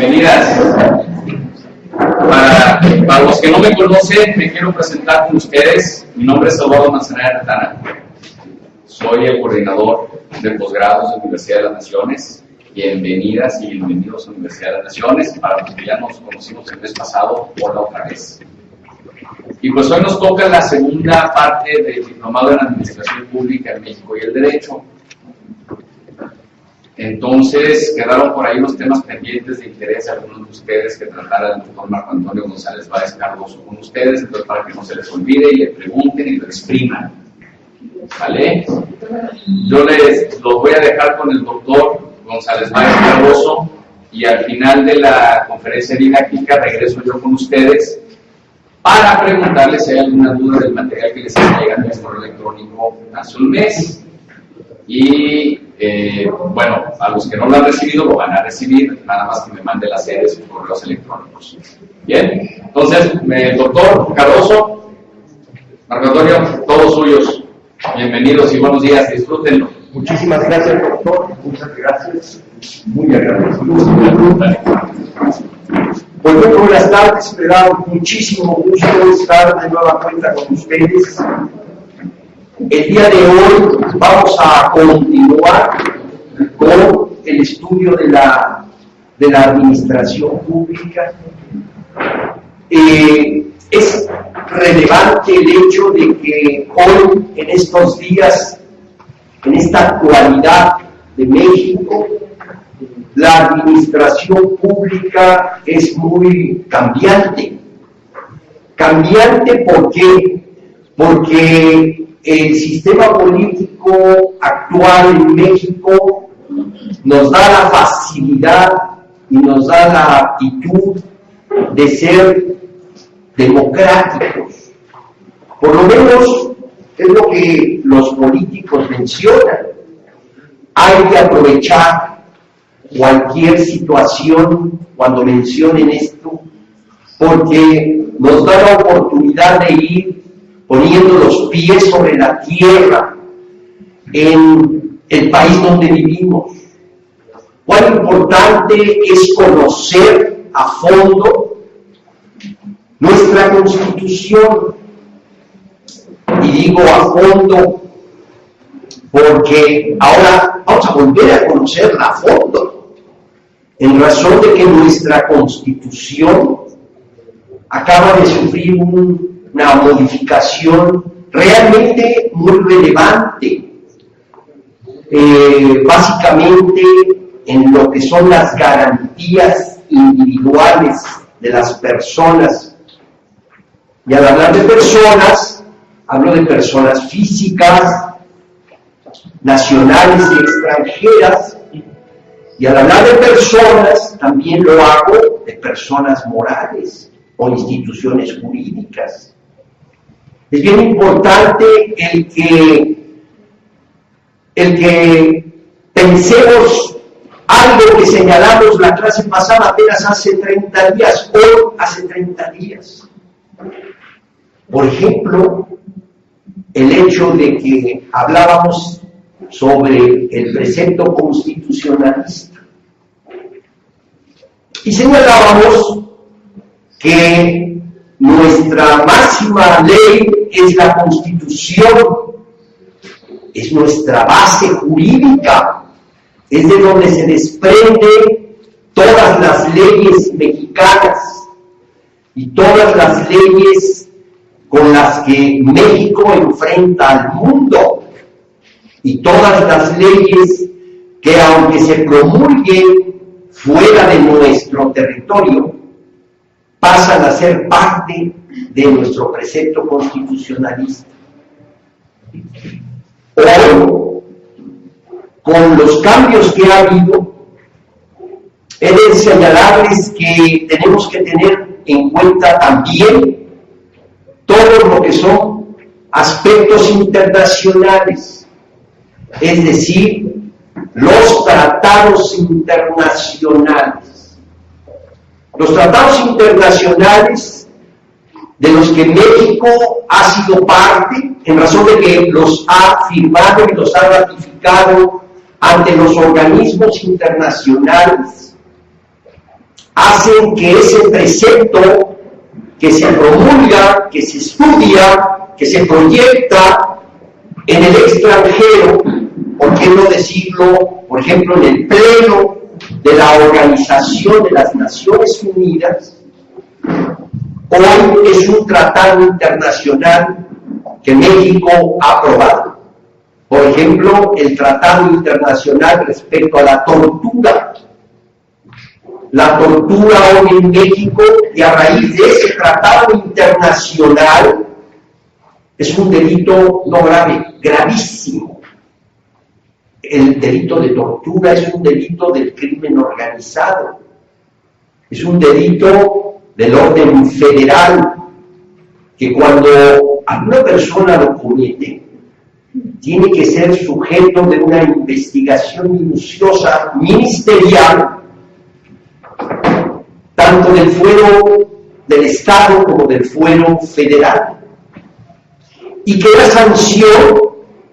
bienvenidas. Para los que no me conocen, me quiero presentar con ustedes. Mi nombre es Eduardo Manzanera Retana. Soy el coordinador de posgrados de Universidad de las Naciones. Bienvenidas y bienvenidos a la Universidad de las Naciones. Para los que ya nos conocimos el mes pasado, hola otra vez. Y pues hoy nos toca la segunda parte del Diplomado en Administración Pública en México y el Derecho. Entonces, quedaron por ahí unos temas pendientes de interés de algunos de ustedes que tratara el doctor Marco Antonio González Báez Cardoso con ustedes, entonces para que no se les olvide y le pregunten y lo expriman. ¿Vale? Yo los voy a dejar con el doctor González Báez Cardoso y al final de la conferencia didáctica regreso yo con ustedes para preguntarles si hay alguna duda del material que les está llegando en correo electrónico hace un mes. Y bueno, a los que no lo han recibido lo van a recibir, nada más que me mande las series y correos electrónicos. Bien, entonces, doctor Cardoso, Marco Antonio, todos suyos, bienvenidos y buenos días, disfrútenlo. Muchísimas gracias, doctor, muchas gracias, muy agradecido. Pues muy buenas tardes, me da muchísimo gusto estar de nueva cuenta con ustedes. El día de hoy vamos a continuar con el estudio de la administración pública. Es relevante el hecho de que hoy, en estos días, en esta actualidad de México, la administración pública es muy cambiante. Cambiante, ¿por qué? Porque el sistema político actual en México nos da la facilidad y nos da la aptitud de ser democráticos. Por lo menos es lo que los políticos mencionan. Hay que aprovechar cualquier situación cuando mencionen esto, porque nos da la oportunidad de ir poniendo los pies sobre la tierra en el país donde vivimos. Cuán importante es conocer a fondo nuestra Constitución. Y digo a fondo porque ahora vamos a volver a conocerla a fondo, en razón de que nuestra Constitución acaba de sufrir una modificación realmente muy relevante, básicamente en lo que son las garantías individuales de las personas. Y al hablar de personas, hablo de personas físicas, nacionales y extranjeras, y al hablar de personas, también lo hago de personas morales o instituciones jurídicas. Es bien importante el que pensemos algo que señalamos la clase pasada apenas hace 30 días, hoy hace 30 días. Por ejemplo, el hecho de que hablábamos sobre el precepto constitucionalista y señalábamos que nuestra máxima ley es la Constitución, es nuestra base jurídica, es de donde se desprende todas las leyes mexicanas y todas las leyes con las que México enfrenta al mundo, y todas las leyes que, aunque se promulguen fuera de nuestro territorio, pasan a ser parte de nuestro precepto constitucionalista. Hoy, con los cambios que ha habido, he de señalarles que tenemos que tener en cuenta también todo lo que son aspectos internacionales, es decir, los tratados internacionales. Los tratados internacionales de los que México ha sido parte, en razón de que los ha firmado y los ha ratificado ante los organismos internacionales, hacen que ese precepto que se promulga, que se estudia, que se proyecta en el extranjero, ¿por qué no decirlo, por ejemplo, en el Pleno de la Organización de las Naciones Unidas? Hoy es un tratado internacional que México ha aprobado. Por ejemplo, el tratado internacional respecto a la tortura. La tortura hoy en México, y a raíz de ese tratado internacional, es un delito no grave, gravísimo. El delito de tortura es un delito del crimen organizado. Es un delito del orden federal, que cuando alguna persona lo comete, tiene que ser sujeto de una investigación minuciosa, ministerial, tanto del fuero del Estado como del fuero federal. Y que la sanción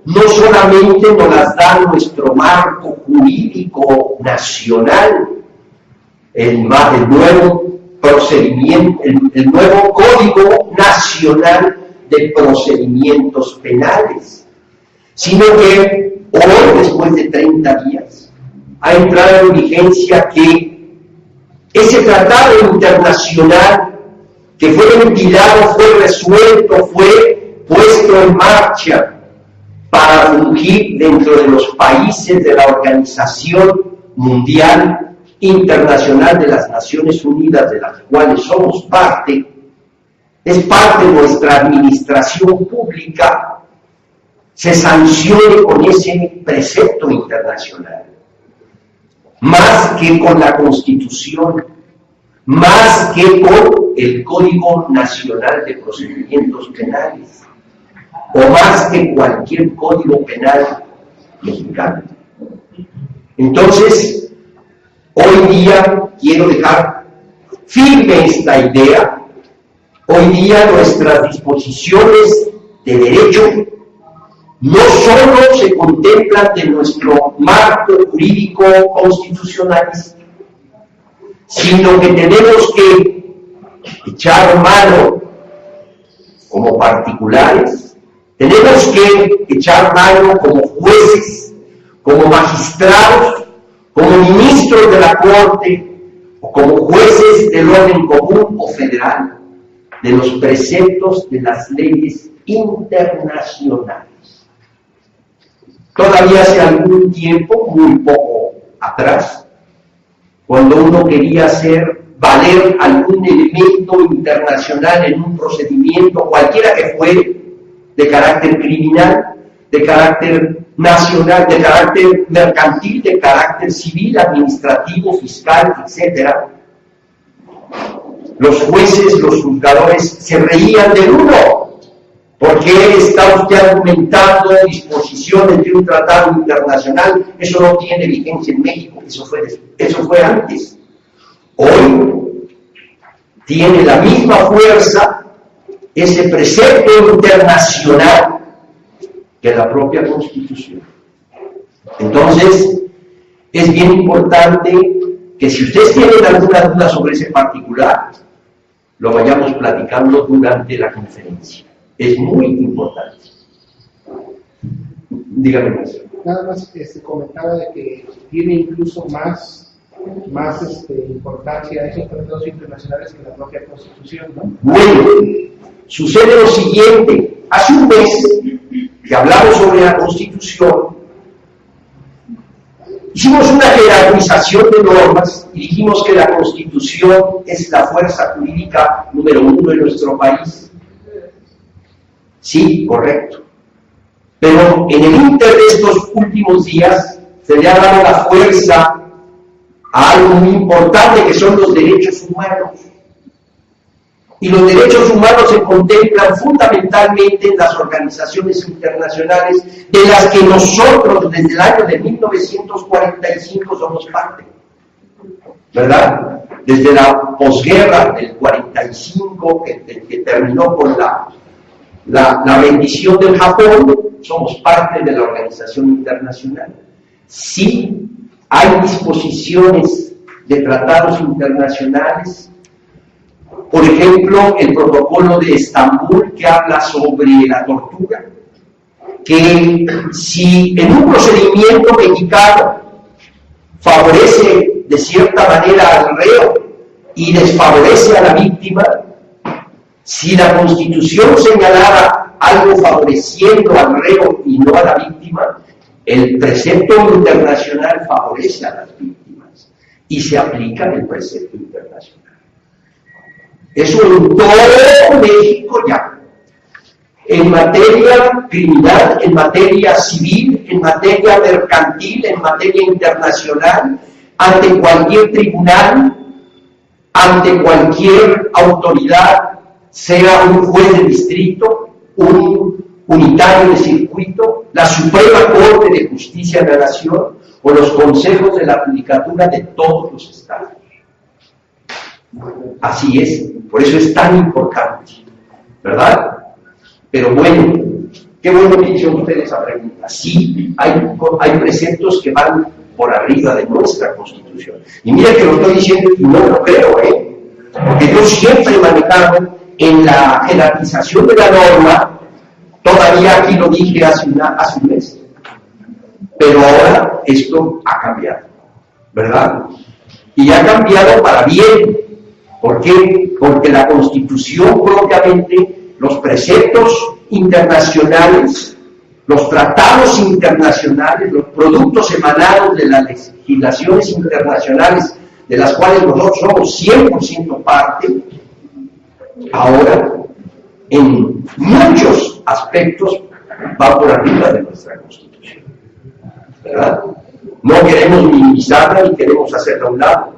no solamente nos las da nuestro marco jurídico nacional, el nuevo procedimiento, el nuevo Código Nacional de Procedimientos Penales, sino que hoy, después de 30 días, ha entrado en vigencia que ese tratado internacional que fue ventilado, fue resuelto, fue puesto en marcha para fungir dentro de los países de la Organización Mundial Internacional de las Naciones Unidas, de las cuales somos parte, es parte de nuestra administración pública, se sancione con ese precepto internacional, más que con la Constitución, más que con el Código Nacional de Procedimientos Penales, o más que cualquier código penal mexicano. Entonces, hoy día quiero dejar firme esta idea. Hoy día nuestras disposiciones de derecho no solo se contemplan de nuestro marco jurídico constitucionalista, sino que tenemos que echar mano como particulares, tenemos que echar mano como jueces, como magistrados, como ministros de la Corte, o como jueces del orden común o federal, de los preceptos de las leyes internacionales. Todavía hace algún tiempo, muy poco atrás, cuando uno quería hacer valer algún elemento internacional en un procedimiento, cualquiera que fuere, de carácter criminal, de carácter nacional, de carácter mercantil, de carácter civil, administrativo, fiscal, etc., los jueces, los juzgadores se reían de uno. ¿Por qué está usted argumentando disposiciones de un tratado internacional? Eso no tiene vigencia en México, eso fue antes. Hoy tiene la misma fuerza ese precepto internacional que la propia Constitución. Entonces, es bien importante que si ustedes tienen alguna duda sobre ese particular, lo vayamos platicando durante la conferencia. Es muy importante. Dígame más. Nada más comentaba de que tiene incluso más importancia esos tratados internacionales que la propia Constitución, ¿no? Bueno, sucede lo siguiente. Hace un mes que hablamos sobre la Constitución, hicimos una jerarquización de normas y dijimos que la Constitución es la fuerza jurídica número 1 en nuestro país. Sí, correcto. Pero en el inter de estos últimos días se le ha dado la fuerza a algo muy importante que son los derechos humanos. Y los derechos humanos se contemplan fundamentalmente en las organizaciones internacionales de las que nosotros desde el año de 1945 somos parte, ¿verdad? Desde la posguerra del 45 que terminó con la rendición del Japón, somos parte de la organización internacional. Sí hay disposiciones de tratados internacionales. Por ejemplo, el protocolo de Estambul, que habla sobre la tortura, que si en un procedimiento mexicano favorece de cierta manera al reo y desfavorece a la víctima, si la Constitución señalara algo favoreciendo al reo y no a la víctima, el precepto internacional favorece a las víctimas y se aplica el precepto internacional. Eso en todo México ya. En materia criminal, en materia civil, en materia mercantil, en materia internacional, ante cualquier tribunal, ante cualquier autoridad, sea un juez de distrito, un unitario de circuito, la Suprema Corte de Justicia de la Nación o los consejos de la judicatura de todos los estados. Así es, por eso es tan importante, ¿verdad? Pero bueno, qué bueno que hicieron ustedes esa pregunta. Sí, hay preceptos que van por arriba de nuestra Constitución. Y mira que lo estoy diciendo y no lo creo, porque yo siempre he manejado en la jerarquización de la norma, todavía aquí lo dije hace un mes, pero ahora esto ha cambiado, ¿verdad? Y ha cambiado para bien. ¿Por qué? Porque la Constitución propiamente, los preceptos internacionales, los tratados internacionales, los productos emanados de las legislaciones internacionales, de las cuales nosotros somos 100% parte, ahora, en muchos aspectos, va por arriba de nuestra Constitución, ¿verdad? No queremos minimizarla ni queremos hacerla a un lado,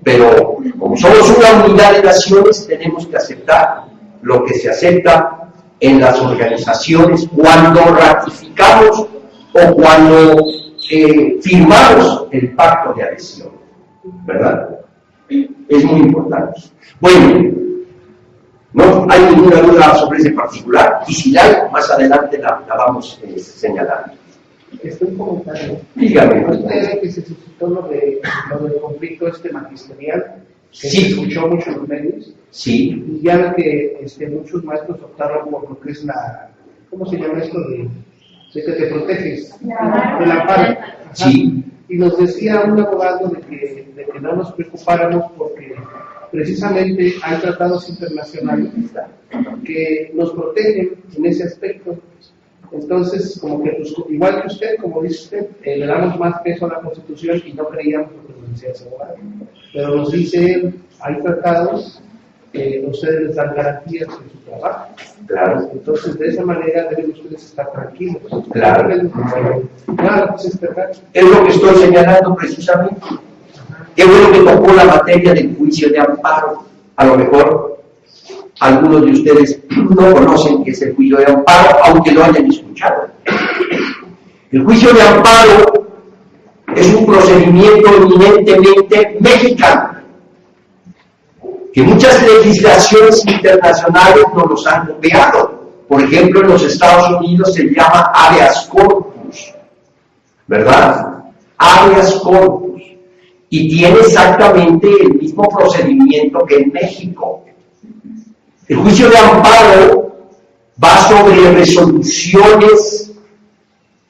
pero como somos una unidad de naciones, tenemos que aceptar lo que se acepta en las organizaciones cuando ratificamos o cuando firmamos el pacto de adhesión, ¿verdad? Es muy importante. Bueno, no hay ninguna duda sobre ese particular, y si la hay, más adelante la vamos señalando. Un comentario. Dígame. Usted que se suscitó lo del conflicto magisterial, que sí. Se escuchó mucho en los medios. Sí. Y ya que muchos maestros optaron por lo que es ¿cómo se llama esto? De que te proteges. El amparo. Sí. Y nos decía un abogado de que no nos preocupáramos porque precisamente hay tratados internacionales que nos protegen en ese aspecto. Entonces, como que pues, igual que usted, como dice usted, le damos más peso a la Constitución y no creíamos lo que nos decía ese abogado. Pero nos dice, hay tratados que ustedes les dan garantías en su trabajo. Claro. Entonces, de esa manera deben ustedes estar tranquilos. Claro. Claro, pues es verdad. Es lo que estoy señalando precisamente. Qué bueno que tocó la materia del juicio de amparo. A lo mejor algunos de ustedes no conocen qué es el juicio de amparo, aunque lo hayan escuchado. El juicio de amparo es un procedimiento eminentemente mexicano, que muchas legislaciones internacionales nos los han copiado. Por ejemplo, en los Estados Unidos se llama habeas corpus, ¿verdad? Habeas corpus. Y tiene exactamente el mismo procedimiento que en México. El juicio de amparo va sobre resoluciones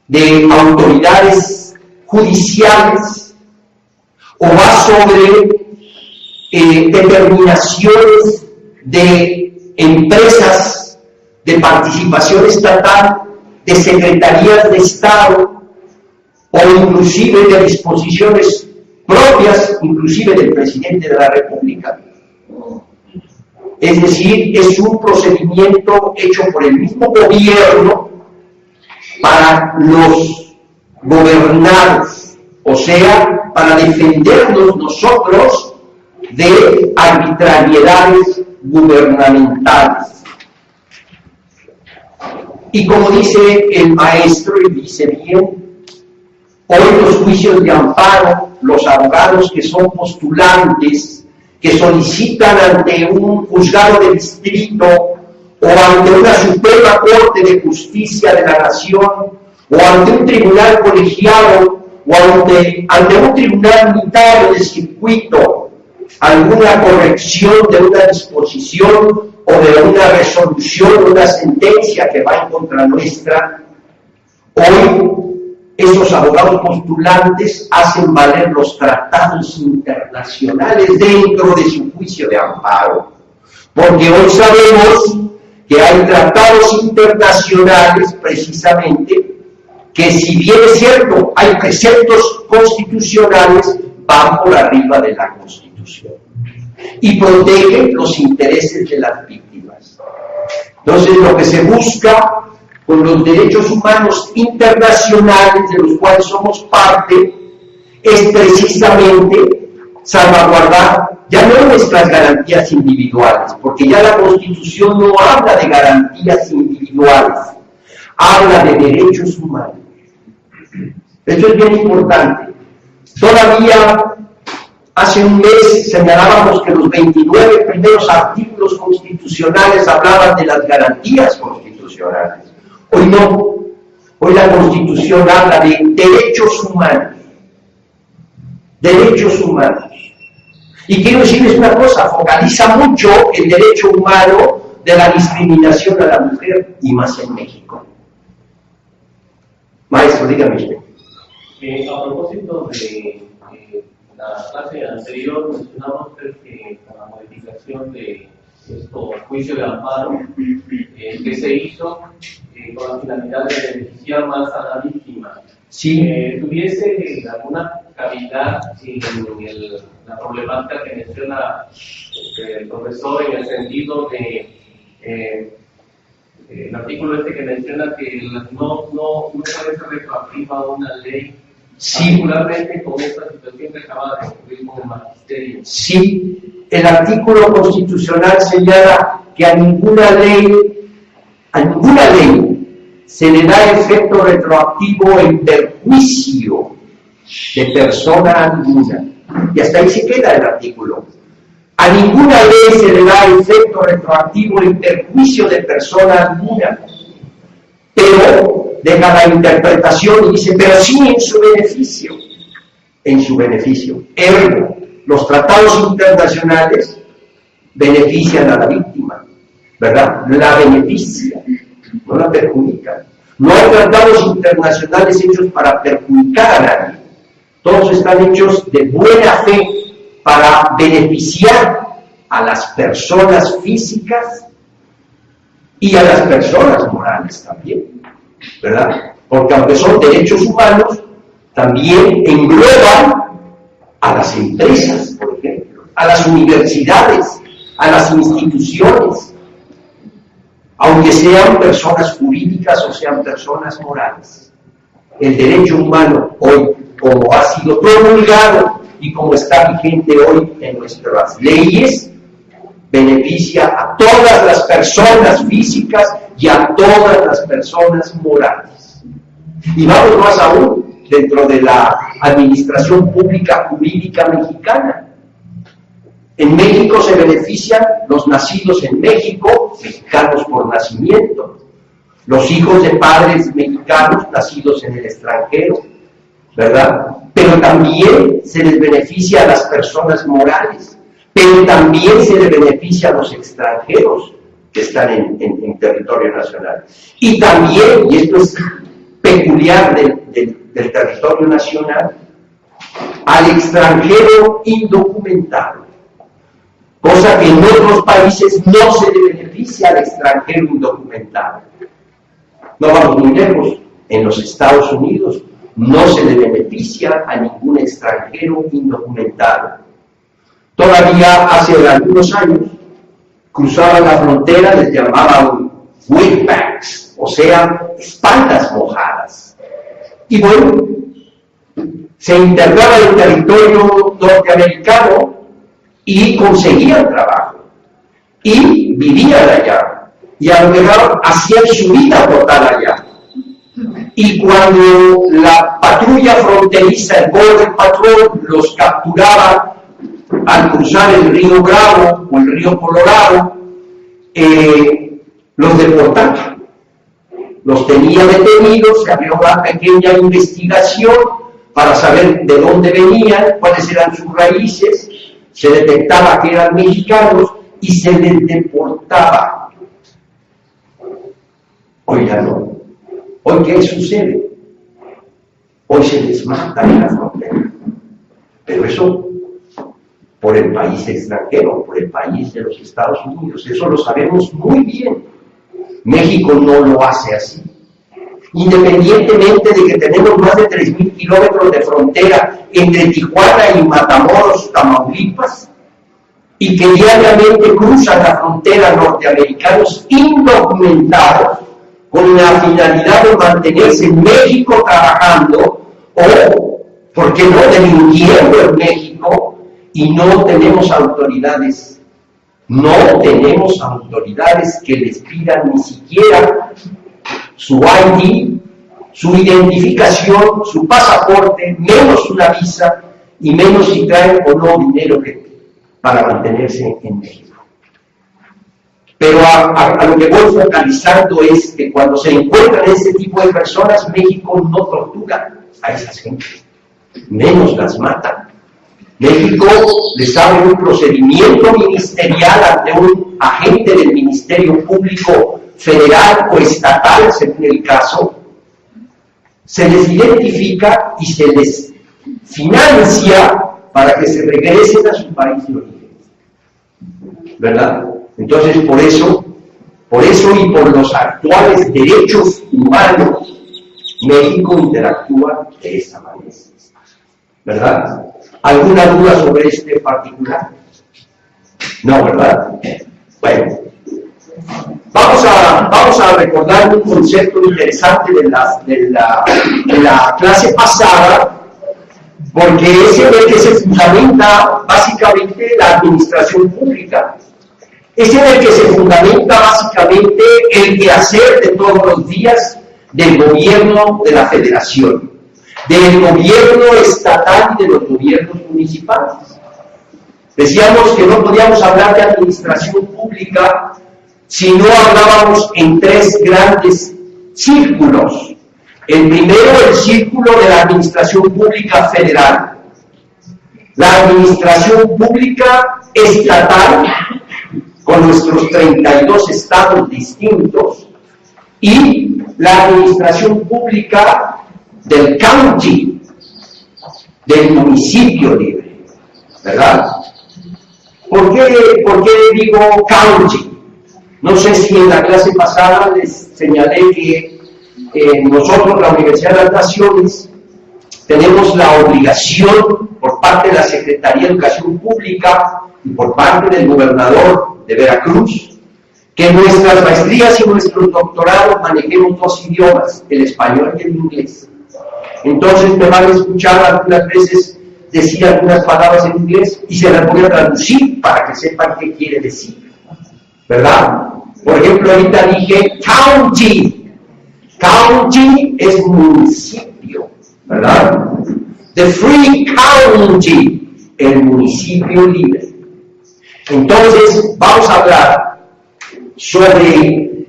de autoridades judiciales o va sobre determinaciones de empresas de participación estatal, de secretarías de Estado o inclusive de disposiciones propias, inclusive del presidente de la República. Es decir, es un procedimiento hecho por el mismo gobierno para los gobernados, o sea, para defendernos nosotros de arbitrariedades gubernamentales. Y como dice el maestro, y dice bien, hoy los juicios de amparo, los abogados que son postulantes, que solicitan ante un juzgado de distrito o ante una Suprema Corte de Justicia de la Nación o ante un tribunal colegiado o ante un tribunal unitario de circuito alguna corrección de una disposición o de una resolución, una sentencia que va en contra nuestra, hoy esos abogados postulantes hacen valer los tratados internacionales dentro de su juicio de amparo, porque hoy sabemos que hay tratados internacionales precisamente que, si bien es cierto, hay preceptos constitucionales, van por arriba de la Constitución y protegen los intereses de las víctimas. Entonces, lo que se busca con los derechos humanos internacionales de los cuales somos parte es precisamente salvaguardar ya no nuestras garantías individuales, porque ya la Constitución no habla de garantías individuales, habla de derechos humanos. Esto es bien importante. Todavía hace un mes señalábamos que los 29 primeros artículos constitucionales hablaban de las garantías constitucionales. Hoy no. Hoy la Constitución habla de derechos humanos. Derechos humanos. Y quiero decirles una cosa, focaliza mucho el derecho humano de la discriminación a la mujer, y más en México. Maestro, dígame usted. A propósito de la clase anterior, mencionamos que con la modificación de esto juicio de amparo que se hizo con la finalidad de beneficiar más a la víctima, Sí. ¿tuviese alguna cavidad en la problemática que menciona el profesor, en el sentido de el artículo que menciona que no puede ser retroactiva una ley, Sí. particularmente con esta situación que acaba de ocurrir con el magisterio? Sí, el artículo constitucional señala que a ninguna ley se le da efecto retroactivo en perjuicio de persona alguna. Y hasta ahí se queda el artículo. A ninguna ley se le da efecto retroactivo en perjuicio de persona alguna. Pero deja la interpretación y dice, pero sí en su beneficio. En su beneficio. Ergo, los tratados internacionales benefician a la víctima, ¿verdad? La beneficia, no la perjudican. No hay tratados internacionales hechos para perjudicar a nadie. Todos están hechos de buena fe para beneficiar a las personas físicas y a las personas morales también, ¿verdad? Porque aunque son derechos humanos, también engloban a las empresas, por ejemplo, a las universidades, a las instituciones, aunque sean personas jurídicas o sean personas morales. El derecho humano hoy, como ha sido promulgado y como está vigente hoy en nuestras leyes, beneficia a todas las personas físicas y a todas las personas morales. Y vamos más aún, dentro de la administración pública jurídica mexicana. En México se benefician los nacidos en México, mexicanos por nacimiento, los hijos de padres mexicanos nacidos en el extranjero, ¿verdad? Pero también se les beneficia a las personas morales, pero también se les beneficia a los extranjeros que están en territorio nacional. Y también, y esto es peculiar del territorio nacional, al extranjero indocumentado, cosa que en otros países no se le beneficia al extranjero indocumentado. No vamos muy lejos, en los Estados Unidos no se le beneficia a ningún extranjero indocumentado. Todavía hace algunos años cruzaban la frontera, les llamaban wetbacks, o sea, espaldas mojadas. Y bueno, se internaban en el territorio norteamericano y conseguían trabajo, y vivían allá, y a lo mejor hacían su vida total allá. Y cuando la patrulla fronteriza, el Border Patrol, los capturaba al cruzar el río Bravo o el río Colorado, los deportaban. Los tenía detenidos, se abrió una pequeña investigación para saber de dónde venían, cuáles eran sus raíces, se detectaba que eran mexicanos y se les deportaba. Hoy ya no. Hoy, ¿qué sucede? Hoy se les mata en la frontera. Pero eso por el país extranjero, por el país de los Estados Unidos. Eso lo sabemos muy bien. México no lo hace así. Independientemente de que tenemos más de 3.000 kilómetros de frontera entre Tijuana y Matamoros, Tamaulipas, y que diariamente cruzan la frontera norteamericanos indocumentados con la finalidad de mantenerse en México trabajando o, ¿por qué no?, delinquiendo en México, y no tenemos autoridades que les pidan ni siquiera su ID, su identificación, su pasaporte, menos una visa y menos si traen o no dinero para mantenerse en México. Pero a lo que voy focalizando es que cuando se encuentran ese tipo de personas, México no tortura a esas gentes, menos las mata. México les abre un procedimiento ministerial ante un agente del Ministerio Público Federal o estatal, según el caso, se les identifica y se les financia para que se regresen a su país de origen. ¿Verdad? Entonces, por eso y por los actuales derechos humanos, México interactúa de esa manera. ¿Verdad? ¿Alguna duda sobre este particular? No, ¿verdad? Bueno, vamos a recordar un concepto interesante de la clase pasada, porque es en el que se fundamenta básicamente la administración pública. Es en el que se fundamenta básicamente el quehacer de todos los días del gobierno de la federación, del gobierno estatal y de los gobiernos municipales. Decíamos que no podíamos hablar de administración pública si no hablábamos en tres grandes círculos. El primero, el círculo de la administración pública federal, la administración pública estatal, con nuestros 32 estados distintos, y la administración pública del county, del municipio libre, ¿verdad? ¿Por qué digo county? No sé si en la clase pasada les señalé que nosotros, la Universidad de las Naciones, tenemos la obligación por parte de la Secretaría de Educación Pública y por parte del gobernador de Veracruz, que en nuestras maestrías y nuestros doctorados manejemos dos idiomas, el español y el inglés. Entonces me van a escuchar algunas veces decir algunas palabras en inglés y se las voy a traducir para que sepan qué quiere decir, ¿verdad? Por ejemplo, ahorita dije county. County es municipio, ¿verdad? The Free County, el municipio libre. Entonces, vamos a hablar sobre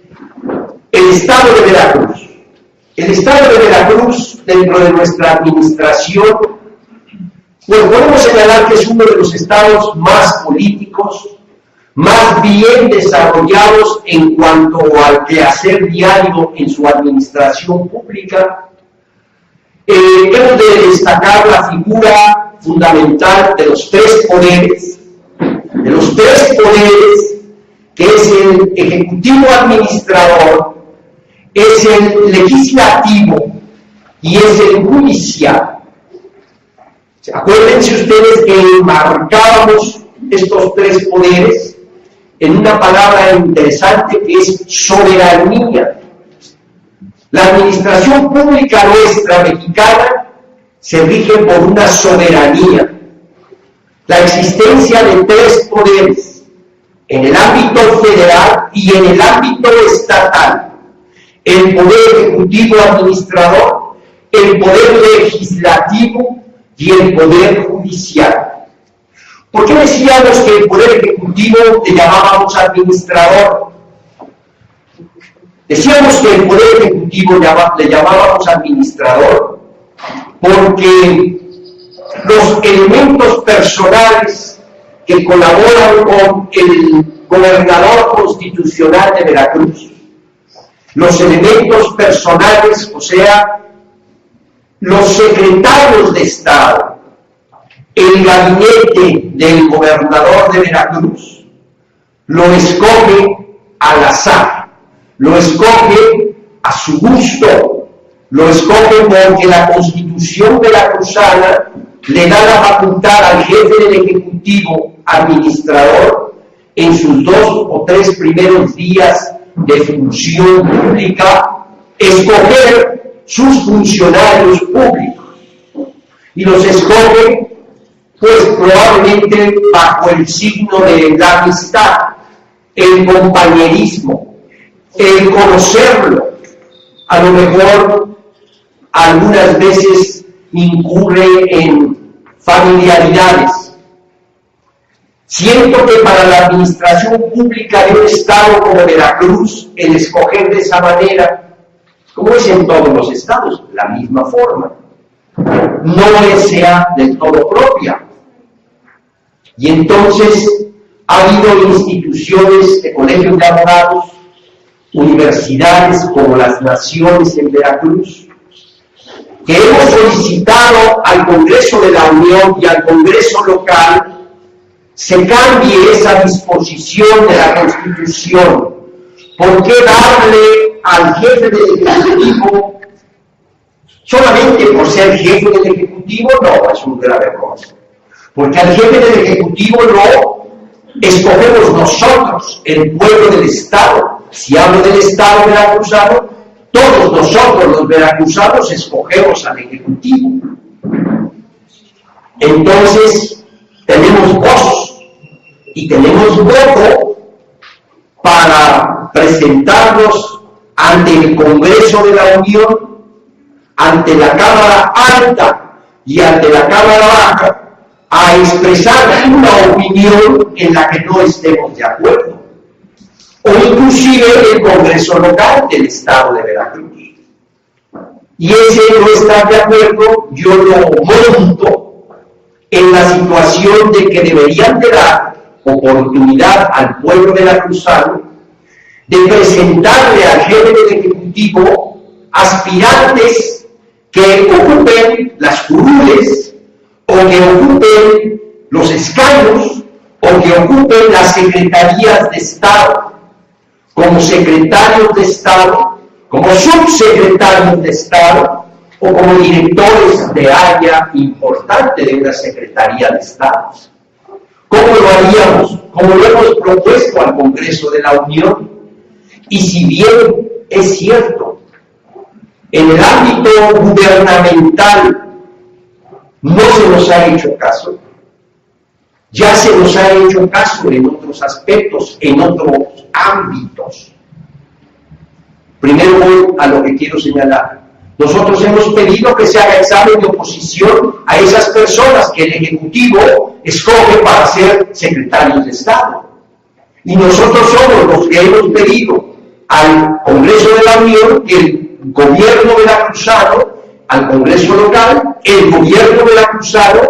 el estado de Veracruz. El estado de Veracruz, dentro de nuestra administración, bueno, podemos señalar que es uno de los estados más políticos, más bien desarrollados en cuanto al quehacer diario en su administración pública. Hemos de destacar la figura fundamental de los tres poderes, que es el ejecutivo administrador, es el legislativo y es el judicial. Acuérdense ustedes que marcábamos estos tres poderes en una palabra interesante que es soberanía. La administración pública nuestra mexicana se rige por una soberanía. La existencia de tres poderes, en el ámbito federal y en el ámbito estatal. El poder ejecutivo administrador, el poder legislativo y el poder judicial. ¿Por qué decíamos que el poder ejecutivo le llamábamos administrador? Decíamos que el poder ejecutivo le llamábamos administrador porque los elementos personales que colaboran con el gobernador constitucional de Veracruz, los elementos personales, o sea, los secretarios de Estado, el gabinete del gobernador de Veracruz, lo escoge al azar, lo escoge a su gusto, lo escoge porque la Constitución veracruzana le da la facultad al jefe del Ejecutivo administrador en sus 2 o 3 primeros días de función pública escoger sus funcionarios públicos, y los escoge pues probablemente bajo el signo de la amistad, el compañerismo, el conocerlo. A lo mejor algunas veces incurre en familiaridades. Siento que para la administración pública de un estado como Veracruz, el escoger de esa manera, como es en todos los estados, la misma forma, no sea del todo propia. Y entonces ha habido instituciones de colegios de abogados, universidades como las Naciones en Veracruz, que hemos solicitado al Congreso de la Unión y al Congreso local se cambie esa disposición de la Constitución. ¿Por qué darle al jefe del Ejecutivo, solamente por ser jefe del Ejecutivo? No, es un grave error. Porque al jefe del Ejecutivo lo escogemos nosotros, el pueblo del Estado. Si hablo del Estado veracruzano, todos nosotros los veracruzanos escogemos al Ejecutivo. Entonces, tenemos voz y tenemos voto para presentarnos ante el Congreso de la Unión, ante la Cámara Alta y ante la Cámara Baja, a expresar una opinión en la que no estemos de acuerdo, o inclusive el Congreso local del Estado de Veracruz. Y ese no estar de acuerdo, yo lo monto en la situación de que deberían de dar oportunidad al pueblo veracruzano de presentarle al jefe del Ejecutivo aspirantes que ocupen las curules, o que ocupen los escaños, o que ocupen las secretarías de Estado, como secretarios de Estado, como subsecretarios de Estado, o como directores de área importante de una secretaría de Estado. ¿Cómo lo haríamos? Como lo hemos propuesto al Congreso de la Unión. Y si bien es cierto, en el ámbito gubernamental no se nos ha hecho caso, ya se nos ha hecho caso en otros aspectos, en otros ámbitos. Primero voy a lo que quiero señalar. Nosotros hemos pedido que se haga examen de oposición a esas personas que el Ejecutivo escoge para ser secretarios de Estado. Y nosotros somos los que hemos pedido al Congreso de la Unión que el gobierno veracruzano, al Congreso local, el gobierno veracruzano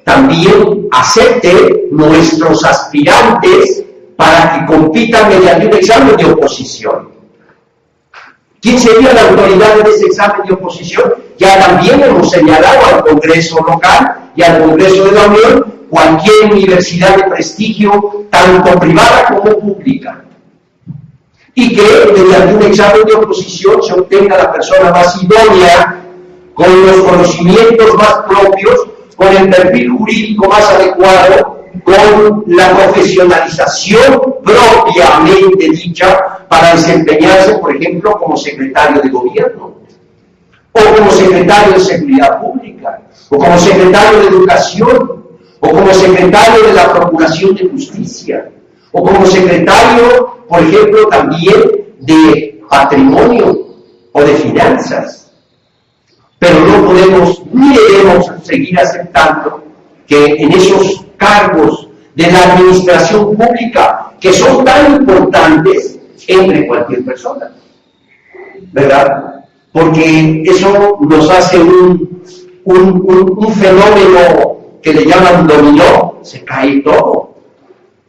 también acepte nuestros aspirantes para que compitan mediante un examen de oposición. ¿Quién sería la autoridad en ese examen de oposición? Ya también hemos señalado al Congreso local y al Congreso de la Unión cualquier universidad de prestigio, tanto privada como pública, y que mediante un examen de oposición se obtenga la persona más idónea, con los conocimientos más propios, con el perfil jurídico más adecuado, con la profesionalización propiamente dicha para desempeñarse, por ejemplo, como secretario de gobierno, o como secretario de seguridad pública, o como secretario de educación, o como secretario de la Procuración de Justicia, o como secretario, por ejemplo, también de patrimonio o de finanzas. Pero no podemos ni debemos seguir aceptando que en esos cargos de la administración pública, que son tan importantes, entre cualquier persona, ¿verdad? porque eso nos hace un fenómeno que le llaman dominó, se cae todo.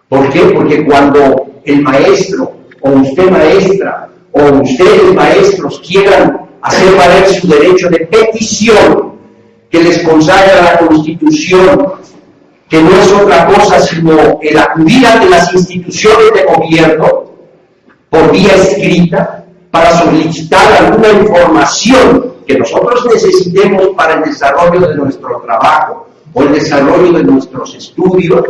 ¿Por qué? Porque cuando el maestro, o usted maestra, o ustedes maestros quieran hacer valer su derecho de petición que les consagra la Constitución, que no es otra cosa sino el acudir ante las instituciones de gobierno por vía escrita para solicitar alguna información que nosotros necesitemos para el desarrollo de nuestro trabajo o el desarrollo de nuestros estudios,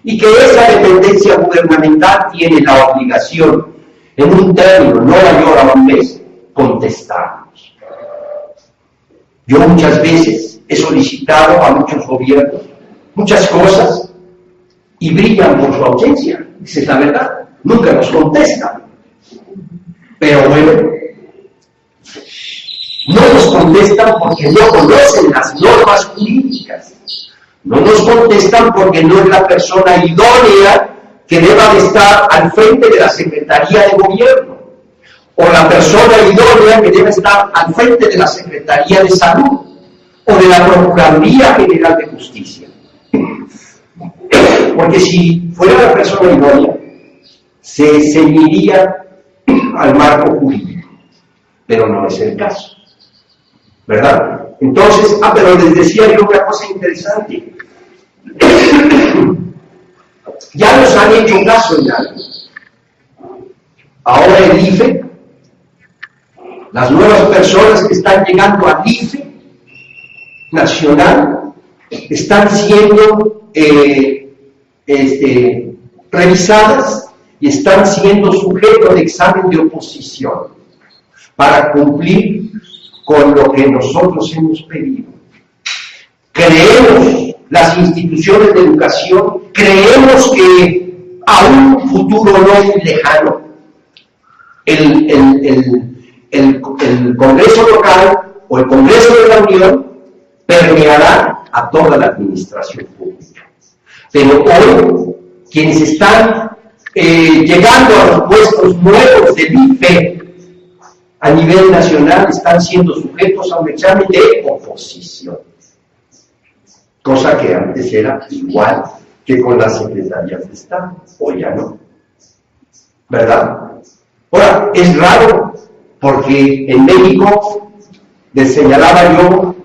y que esa dependencia gubernamental tiene la obligación, en un término no mayor a un mes, contestarnos. Yo muchas veces he solicitado a muchos gobiernos muchas cosas y brillan por su ausencia, esa es la verdad, nunca nos contestan. Pero bueno, no nos contestan porque no conocen las normas jurídicas, no nos contestan porque no es la persona idónea que deba de estar al frente de la Secretaría de Gobierno, o la persona idónea que debe estar al frente de la Secretaría de Salud, o de la Procuraduría General de Justicia. Porque si fuera la persona idónea, se ceñiría al marco jurídico, pero no es el caso, ¿verdad? Entonces, pero les decía yo una cosa interesante. Ya nos han hecho caso en algo. Ahora el IFE, las nuevas personas que están llegando al IFE nacional, están siendo revisadas y están siendo sujetos de examen de oposición para cumplir con lo que nosotros hemos pedido. Creemos las instituciones de educación, creemos que a un futuro no muy lejano el Congreso local o el Congreso de la Unión permeará a toda la administración pública. Pero hoy, quienes están llegando a los puestos nuevos del IFE a nivel nacional están siendo sujetos a un examen de oposición, cosa que antes era igual que con las secretarías de Estado, hoy ya no, ¿verdad? Ahora, es raro, porque en México, les señalaba yo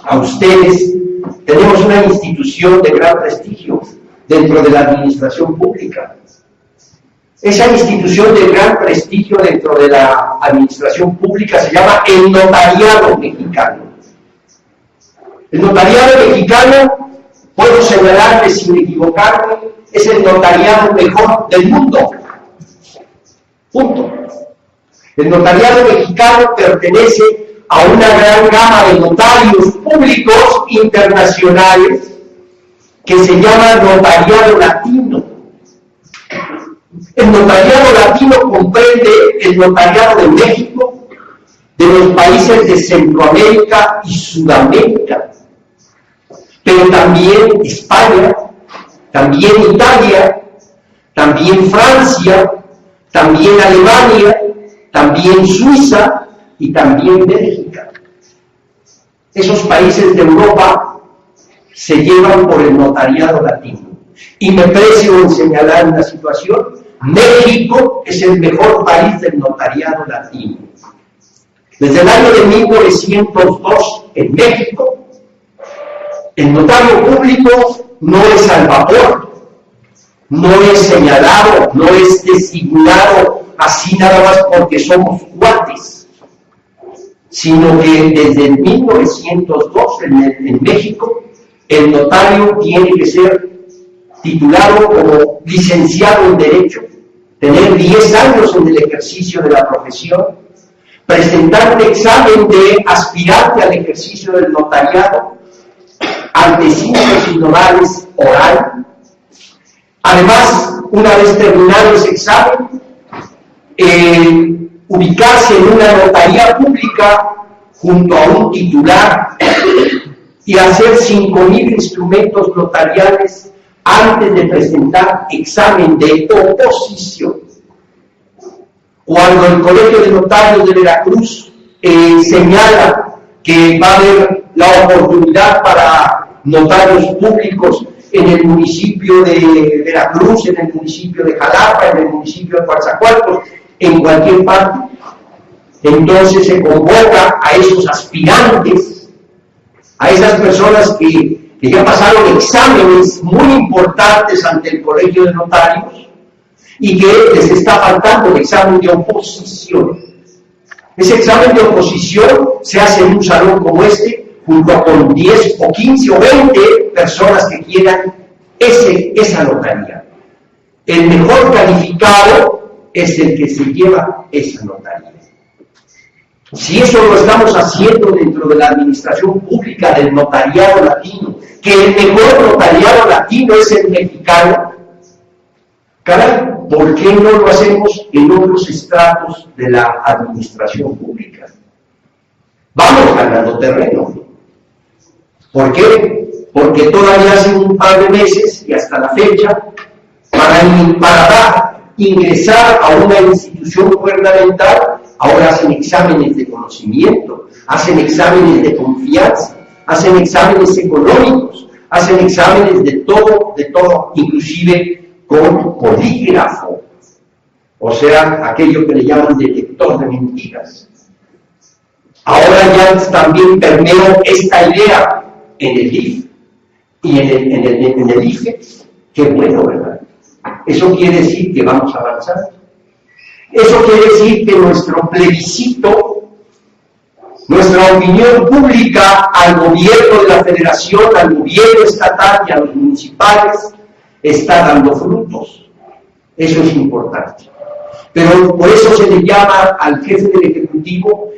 a ustedes, tenemos una institución de gran prestigio dentro de la administración pública. Esa institución de gran prestigio dentro de la administración pública se llama el Notariado Mexicano. El Notariado Mexicano, puedo señalarles sin equivocarme, es el notariado mejor del mundo. Punto. El Notariado Mexicano pertenece a una gran gama de notarios públicos internacionales que se llama Notariado Latino. El Notariado Latino comprende el Notariado de México, de los países de Centroamérica y Sudamérica, pero también España, también Italia, también Francia, también Alemania, también Suiza y también Bélgica. Esos países de Europa se llevan por el Notariado Latino. Y me precio en señalar una situación: México es el mejor país del Notariado Latino. Desde el año de 1902, en México, el notario público no es al vapor, no es señalado, no es designado así nada más porque somos cuates, sino que desde el 1902 en México, el notario tiene que ser titulado como licenciado en Derecho, tener 10 años en el ejercicio de la profesión, presentar un examen de aspirante al ejercicio del notariado ante 5 sinodales oral. Además, una vez terminado ese examen, ubicarse en una notaría pública junto a un titular y hacer 5,000 instrumentos notariales antes de presentar examen de oposición. Cuando el Colegio de Notarios de Veracruz señala que va a haber la oportunidad para notarios públicos en el municipio de Veracruz, en el municipio de Jalapa, en el municipio de Coatzacoalcos, en cualquier parte. Entonces se convoca a esos aspirantes, a esas personas que ya pasaron exámenes muy importantes ante el Colegio de Notarios y que les está faltando el examen de oposición. Ese examen de oposición se hace en un salón como este, junto con 10 o 15 o 20 personas que quieran esa notaría. El mejor calificado es el que se lleva esa notaría. Si eso lo estamos haciendo dentro de la administración pública del notariado latino, que el mejor notariado latino es el mexicano, caray, ¿por qué no lo hacemos en otros estratos de la administración pública? Vamos ganando terreno. ¿Por qué? Porque todavía hace un par de meses y hasta la fecha, para ingresar a una institución gubernamental, ahora hacen exámenes de conocimiento, hacen exámenes de confianza, hacen exámenes económicos, hacen exámenes de todo, inclusive con polígrafo, o sea, aquello que le llaman detector de mentiras. Ahora ya también permeó esta idea en el DIF y en el IFE. Qué bueno, ¿verdad? Eso quiere decir que vamos a avanzar. Eso quiere decir que nuestro plebiscito, nuestra opinión pública al gobierno de la federación, al gobierno estatal y a los municipales está dando frutos. Eso es importante. Pero por eso se le llama al jefe del ejecutivo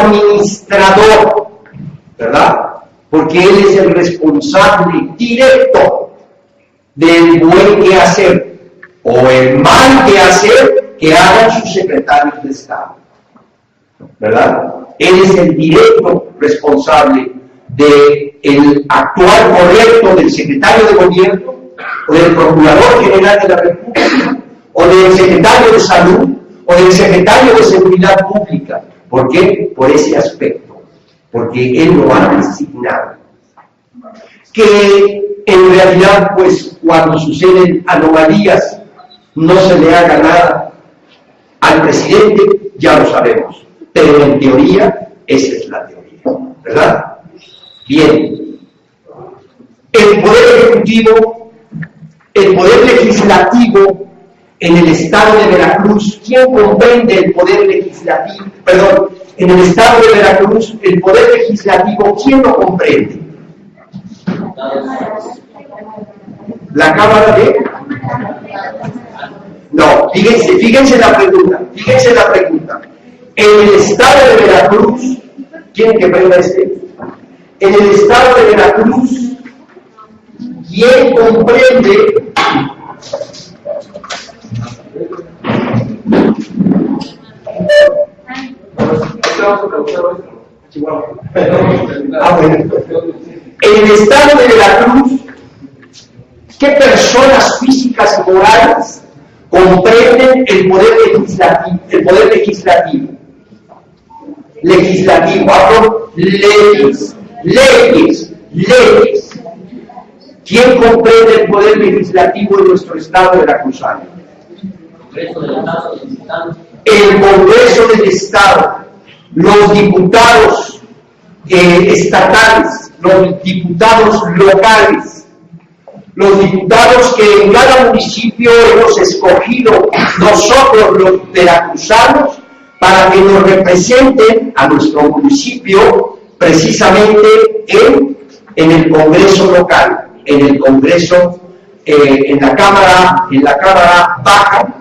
administrador, ¿verdad? Porque él es el responsable directo del buen quehacer o el mal quehacer que hagan sus secretarios de Estado, ¿verdad? Él es el directo responsable del actuar correcto del secretario de gobierno o del procurador general de la República o del secretario de salud o del secretario de seguridad pública. ¿Por qué? Por ese aspecto, porque él lo ha designado. Que en realidad, pues, cuando suceden anomalías, no se le haga nada al presidente, ya lo sabemos, pero en teoría, esa es la teoría, ¿verdad? Bien, el poder ejecutivo, el poder legislativo en el estado de Veracruz, ¿quién comprende el poder legislativo? Perdón, en el estado de Veracruz, el poder legislativo, ¿quién lo comprende? La Cámara de... No, fíjense la pregunta. En el estado de Veracruz, ¿quién que prenda este? En el estado de Veracruz, ¿quién comprende en el estado de Veracruz, ¿qué personas físicas y morales comprenden el poder legislativo? El poder legislativo. Leyes. ¿Quién comprende el poder legislativo de nuestro estado veracruzano? El Congreso del Estado, los diputados estatales, los diputados locales, los diputados que en cada municipio hemos escogido nosotros los veracruzanos para que nos representen a nuestro municipio precisamente en el Congreso local, en el Congreso, en la Cámara Baja,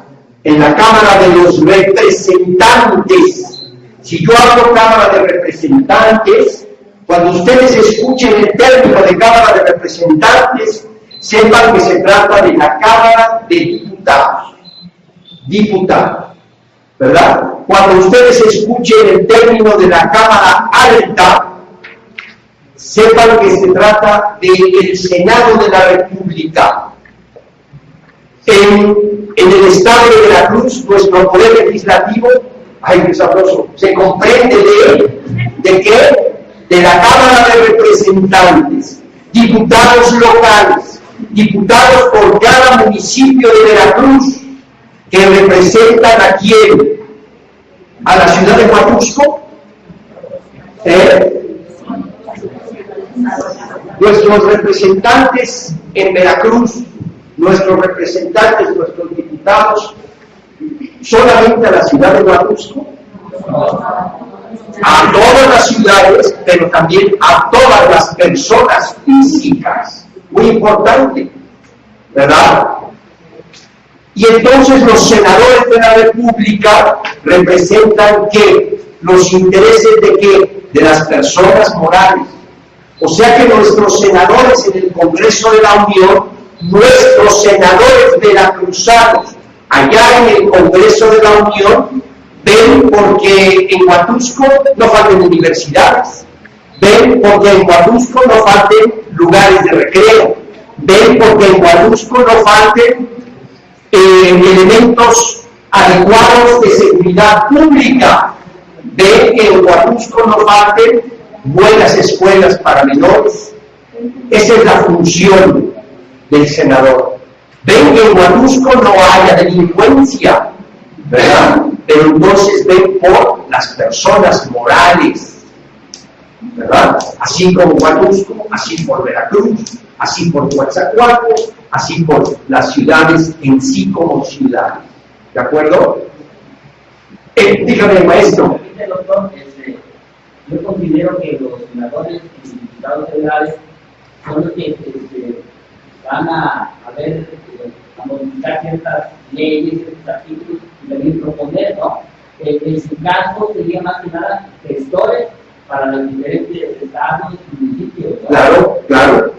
en la Cámara de los Representantes. Si yo hablo Cámara de Representantes, cuando ustedes escuchen el término de Cámara de Representantes, sepan que se trata de la Cámara de Diputados, ¿verdad? Cuando ustedes escuchen el término de la Cámara Alta, sepan que se trata del Senado de la República. En el estado de Veracruz, nuestro poder legislativo Ay, qué sabroso. Se comprende ¿de qué? De la Cámara de Representantes, diputados locales, diputados por cada municipio de Veracruz, que representan a quién, a la ciudad de Huatusco, nuestros representantes en Veracruz, nuestros representantes, nuestros diputados, solamente a la ciudad de Huatusco, a todas las ciudades, pero también a todas las personas físicas, muy importante, ¿verdad? Y entonces los senadores de la República representan ¿qué? Los intereses de ¿qué? De las personas morales. O sea que nuestros senadores en el Congreso de la Unión, nuestros senadores veracruzanos allá en el Congreso de la Unión, ven porque en Huatusco no falten universidades, ven porque en Huatusco no falten lugares de recreo, ven porque en Huatusco no falten elementos adecuados de seguridad pública, ven que en Huatusco no falten buenas escuelas para menores. Esa es la función del senador. Ven que en Huatusco no haya delincuencia, ¿verdad? Pero entonces ven por las personas morales, ¿verdad? Así como Huatusco, así por Veracruz, así por Coatzacoalcos, así por las ciudades en sí como ciudades. ¿De acuerdo? Dígame, maestro. Doctor, yo considero que los senadores y diputados federales son los que van a ver, a modificar ciertas leyes, ciertos artículos y también proponer, ¿no? En su caso sería más que nada gestores para los diferentes estados y municipios, ¿no? Claro, claro.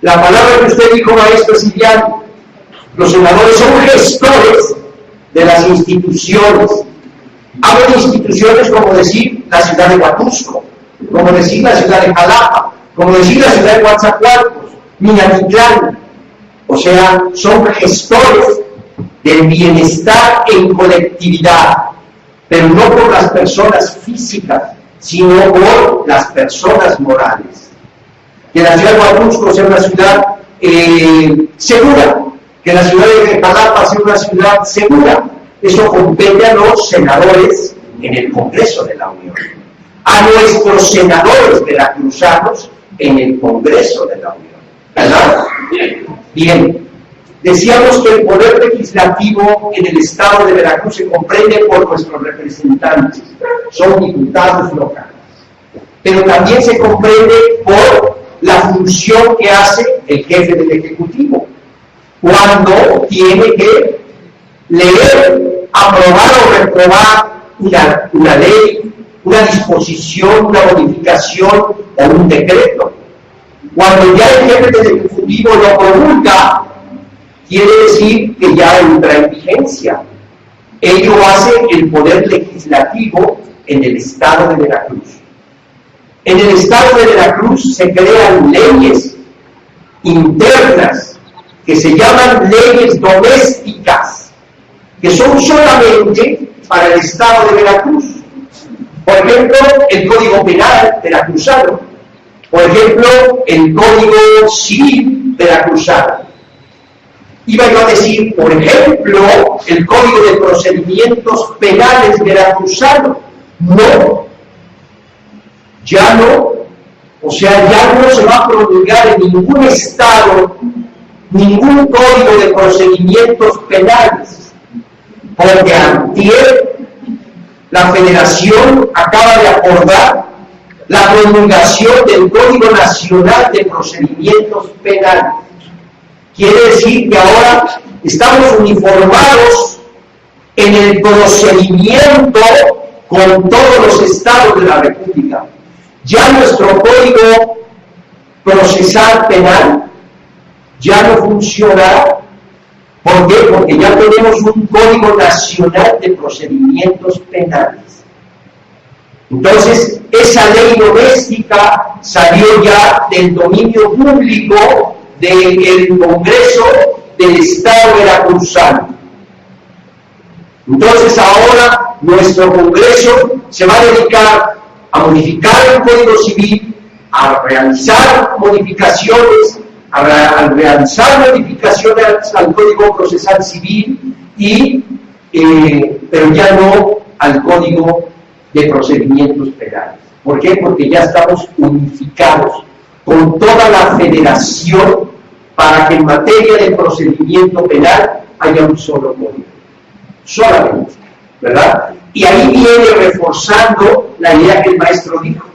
La palabra que usted dijo, maestro Siliano, los senadores son gestores de las instituciones. Hablo de instituciones como decir la ciudad de Huatusco, como decir la ciudad de Jalapa, como decir la ciudad de Coatzacoalcos, Minatitlán. O sea, son gestores del bienestar en colectividad, pero no por las personas físicas, sino por las personas morales. Que la ciudad de Huatusco sea una ciudad segura, que la ciudad de Jalapa sea una ciudad segura. Eso compete a los senadores en el Congreso de la Unión, a nuestros senadores veracruzanos en el Congreso de la Unión, ¿verdad? Bien, decíamos que el poder legislativo en el estado de Veracruz se comprende por nuestros representantes, son diputados locales, pero también se comprende por la función que hace el jefe del Ejecutivo, cuando tiene que leer, aprobar o reprobar una ley, una disposición, una modificación o un decreto. Cuando ya el jefe del Ejecutivo lo promulga, quiere decir que ya entra en vigencia. Ello hace el poder legislativo en el estado de Veracruz. En el estado de Veracruz se crean leyes internas que se llaman leyes domésticas, que son solamente para el estado de Veracruz. Por ejemplo, el Código Penal veracruzano, por ejemplo, el Código Civil veracruzano. Iba yo a decir, por ejemplo, el Código de Procedimientos Penales veracruzano. No, ya no, o sea, ya no se va a promulgar en ningún estado ningún Código de Procedimientos Penales. Porque antier la Federación acaba de acordar la promulgación del Código Nacional de Procedimientos Penales. Quiere decir que ahora estamos uniformados en el procedimiento con todos los estados de la República. Ya nuestro Código Procesal Penal ya no funcionará. ¿Por qué? Porque ya tenemos un Código Nacional de Procedimientos Penales. Entonces, esa ley doméstica salió ya del dominio público del Congreso del Estado veracruzano. Entonces, ahora nuestro Congreso se va a dedicar a modificar el Código Civil, a realizar modificaciones, a realizar modificaciones al Código Procesal Civil, pero ya no al Código de Procedimientos Penales. ¿Por qué? Porque ya estamos unificados con toda la federación para que en materia de procedimiento penal haya un solo código. Solamente, ¿verdad? Y ahí viene reforzando la idea que el maestro dijo,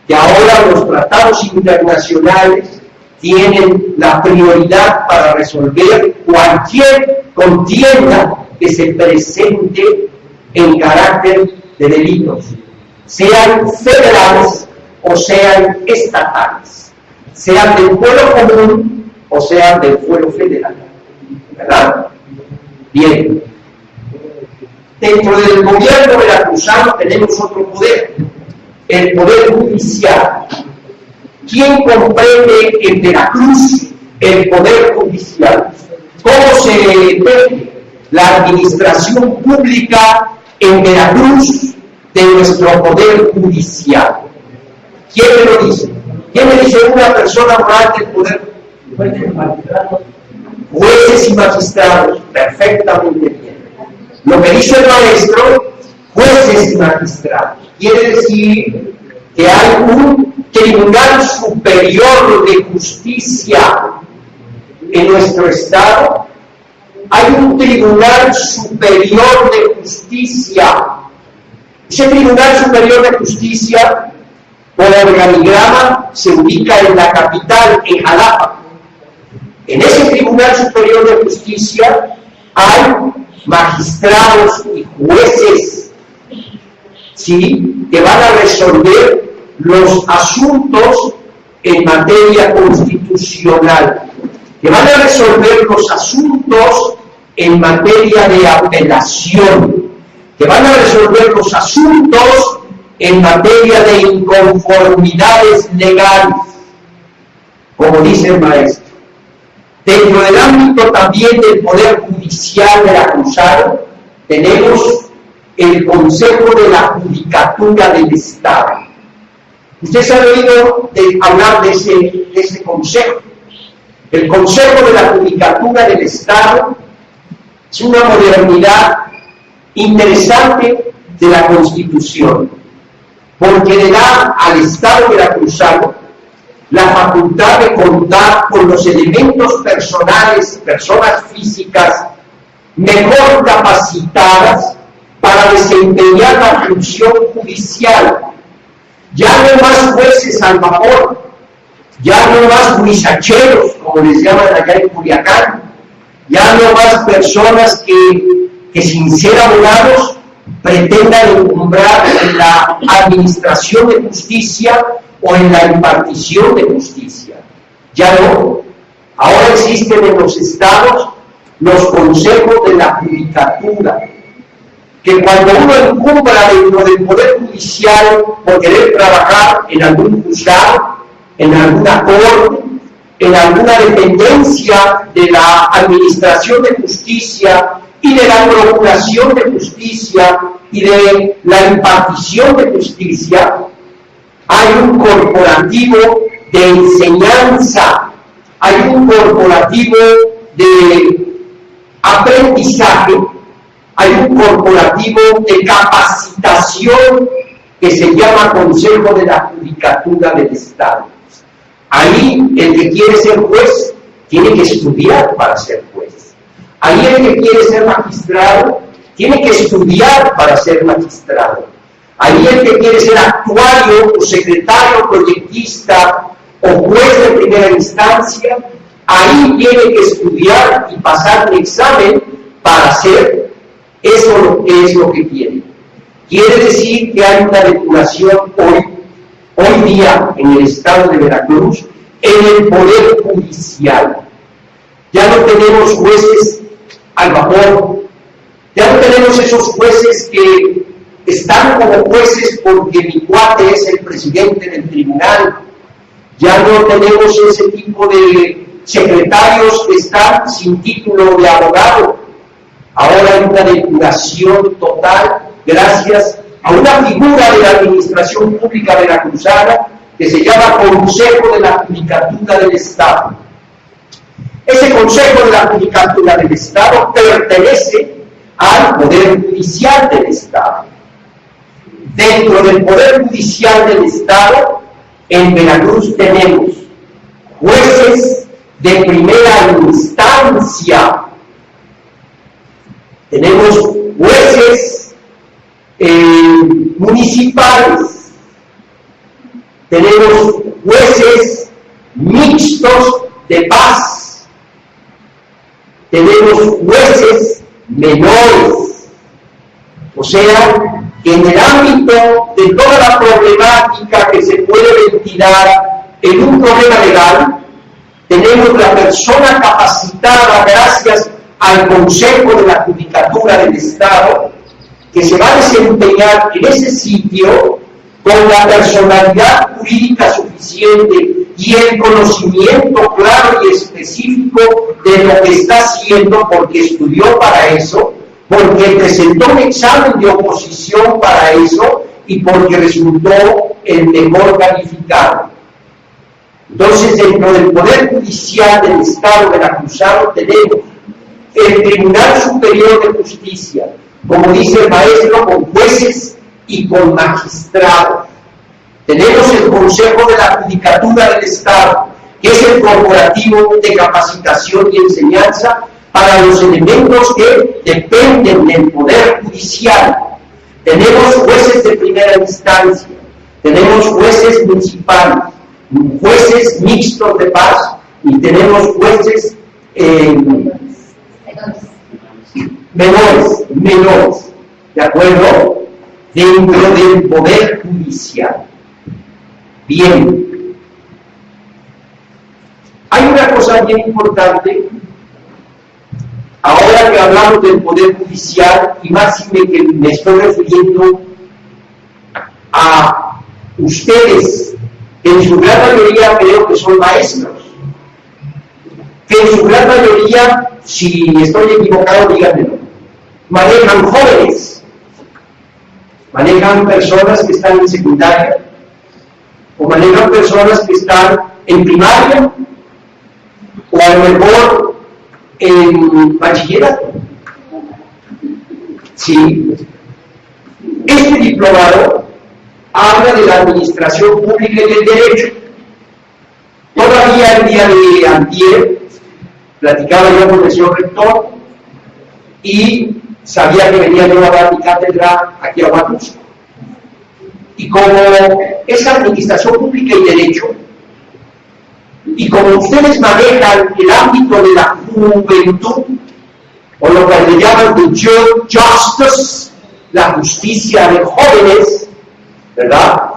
que ahora los tratados internacionales tienen la prioridad para resolver cualquier contienda que se presente en carácter de delitos, sean federales o sean estatales, sean del fuero común o sean del fuero federal, ¿verdad? Bien. Dentro del gobierno veracruzano tenemos otro poder, el poder judicial. ¿Quién comprende en Veracruz el poder judicial? ¿Cómo se ve la administración pública en Veracruz de nuestro poder judicial? ¿Quién me lo dice? ¿Quién me dice una persona moral del poder? Jueces y magistrados, perfectamente bien. Lo que dice el maestro, jueces y magistrados, quiere decir que hay un Tribunal Superior de Justicia en nuestro estado, hay un Tribunal Superior de Justicia. Ese Tribunal Superior de Justicia, por organigrama, se ubica en la capital, en Jalapa. En ese Tribunal Superior de Justicia hay magistrados y jueces, ¿sí?, que van a resolver los asuntos en materia constitucional, que van a resolver los asuntos en materia de apelación, que van a resolver los asuntos en materia de inconformidades legales, como dice el maestro. Dentro del ámbito también del Poder Judicial veracruzano, tenemos el Consejo de la Judicatura del Estado. Ustedes han oído hablar de ese consejo. El Consejo de la Judicatura del Estado es una modernidad interesante de la Constitución, porque le da al Estado veracruzano la facultad de contar con los elementos personales, personas físicas mejor capacitadas para desempeñar la función judicial. Ya no más jueces al vapor, ya no más huizacheros, como les llaman allá en Culiacán, ya no más personas que sin ser abogados pretendan encumbrar en la administración de justicia o en la impartición de justicia. Ya no. Ahora existen en los estados los consejos de la judicatura, que cuando uno encumbra dentro del Poder Judicial por querer trabajar en algún juzgado, en alguna corte, en alguna dependencia de la Administración de Justicia y de la Procuración de Justicia y de la impartición de justicia, hay un corporativo de enseñanza, hay un corporativo de aprendizaje, hay un corporativo de capacitación que se llama Consejo de la Judicatura del Estado. Ahí el que quiere ser juez tiene que estudiar para ser juez. Ahí el que quiere ser magistrado tiene que estudiar para ser magistrado. Ahí el que quiere ser actuario o secretario proyectista o juez de primera instancia, ahí tiene que estudiar y pasar un examen para hacer eso es lo que quiere. Quiere decir que hay una depuración hoy día en el estado de Veracruz, en el Poder Judicial. Ya no tenemos jueces al vapor, ya no tenemos esos jueces que están como jueces porque mi cuate es el presidente del tribunal. Ya no tenemos ese tipo de secretarios que están sin título de abogado. Ahora hay una depuración total gracias a una figura de la administración pública veracruzana que se llama Consejo de la Judicatura del Estado. Ese Consejo de la Judicatura del Estado pertenece al Poder Judicial del Estado. Dentro del Poder Judicial del Estado, en Veracruz tenemos jueces de primera instancia, tenemos jueces municipales, tenemos jueces mixtos de paz, tenemos jueces menores, o sea, que en el ámbito de toda la problemática que se puede ventilar en un problema legal, tenemos la persona capacitada gracias al Consejo de la Judicatura del Estado, que se va a desempeñar en ese sitio con la personalidad jurídica suficiente y el conocimiento claro y específico de lo que está haciendo, porque estudió para eso, porque presentó un examen de oposición para eso y porque resultó el mejor calificado. Entonces, dentro del Poder Judicial del Estado veracruzano tenemos el Tribunal Superior de Justicia, como dice el maestro, con jueces y con magistrados. Tenemos el Consejo de la Judicatura del Estado, que es el corporativo de capacitación y enseñanza para los elementos que dependen del Poder Judicial. Tenemos jueces de primera instancia, tenemos jueces municipales, jueces mixtos de paz y tenemos jueces menores, ¿de acuerdo? Dentro del Poder Judicial. Bien. Hay una cosa bien importante, ahora que hablamos del Poder Judicial, y máxime que me estoy refiriendo a ustedes, que en su gran mayoría creo que son maestros, que en su gran mayoría, si estoy equivocado, díganmelo, manejan jóvenes, manejan personas que están en secundaria, o manejan personas que están en primaria, o a lo mejor en bachillerato. Sí. Este diplomado habla de la administración pública y del derecho. Todavía el día de antier platicaba yo con el señor rector y sabía que venía yo a dar mi cátedra aquí a Huatusco. Y como es administración pública y derecho, y como ustedes manejan el ámbito de la juventud, o lo que le llaman the justice, la justicia de jóvenes, ¿verdad?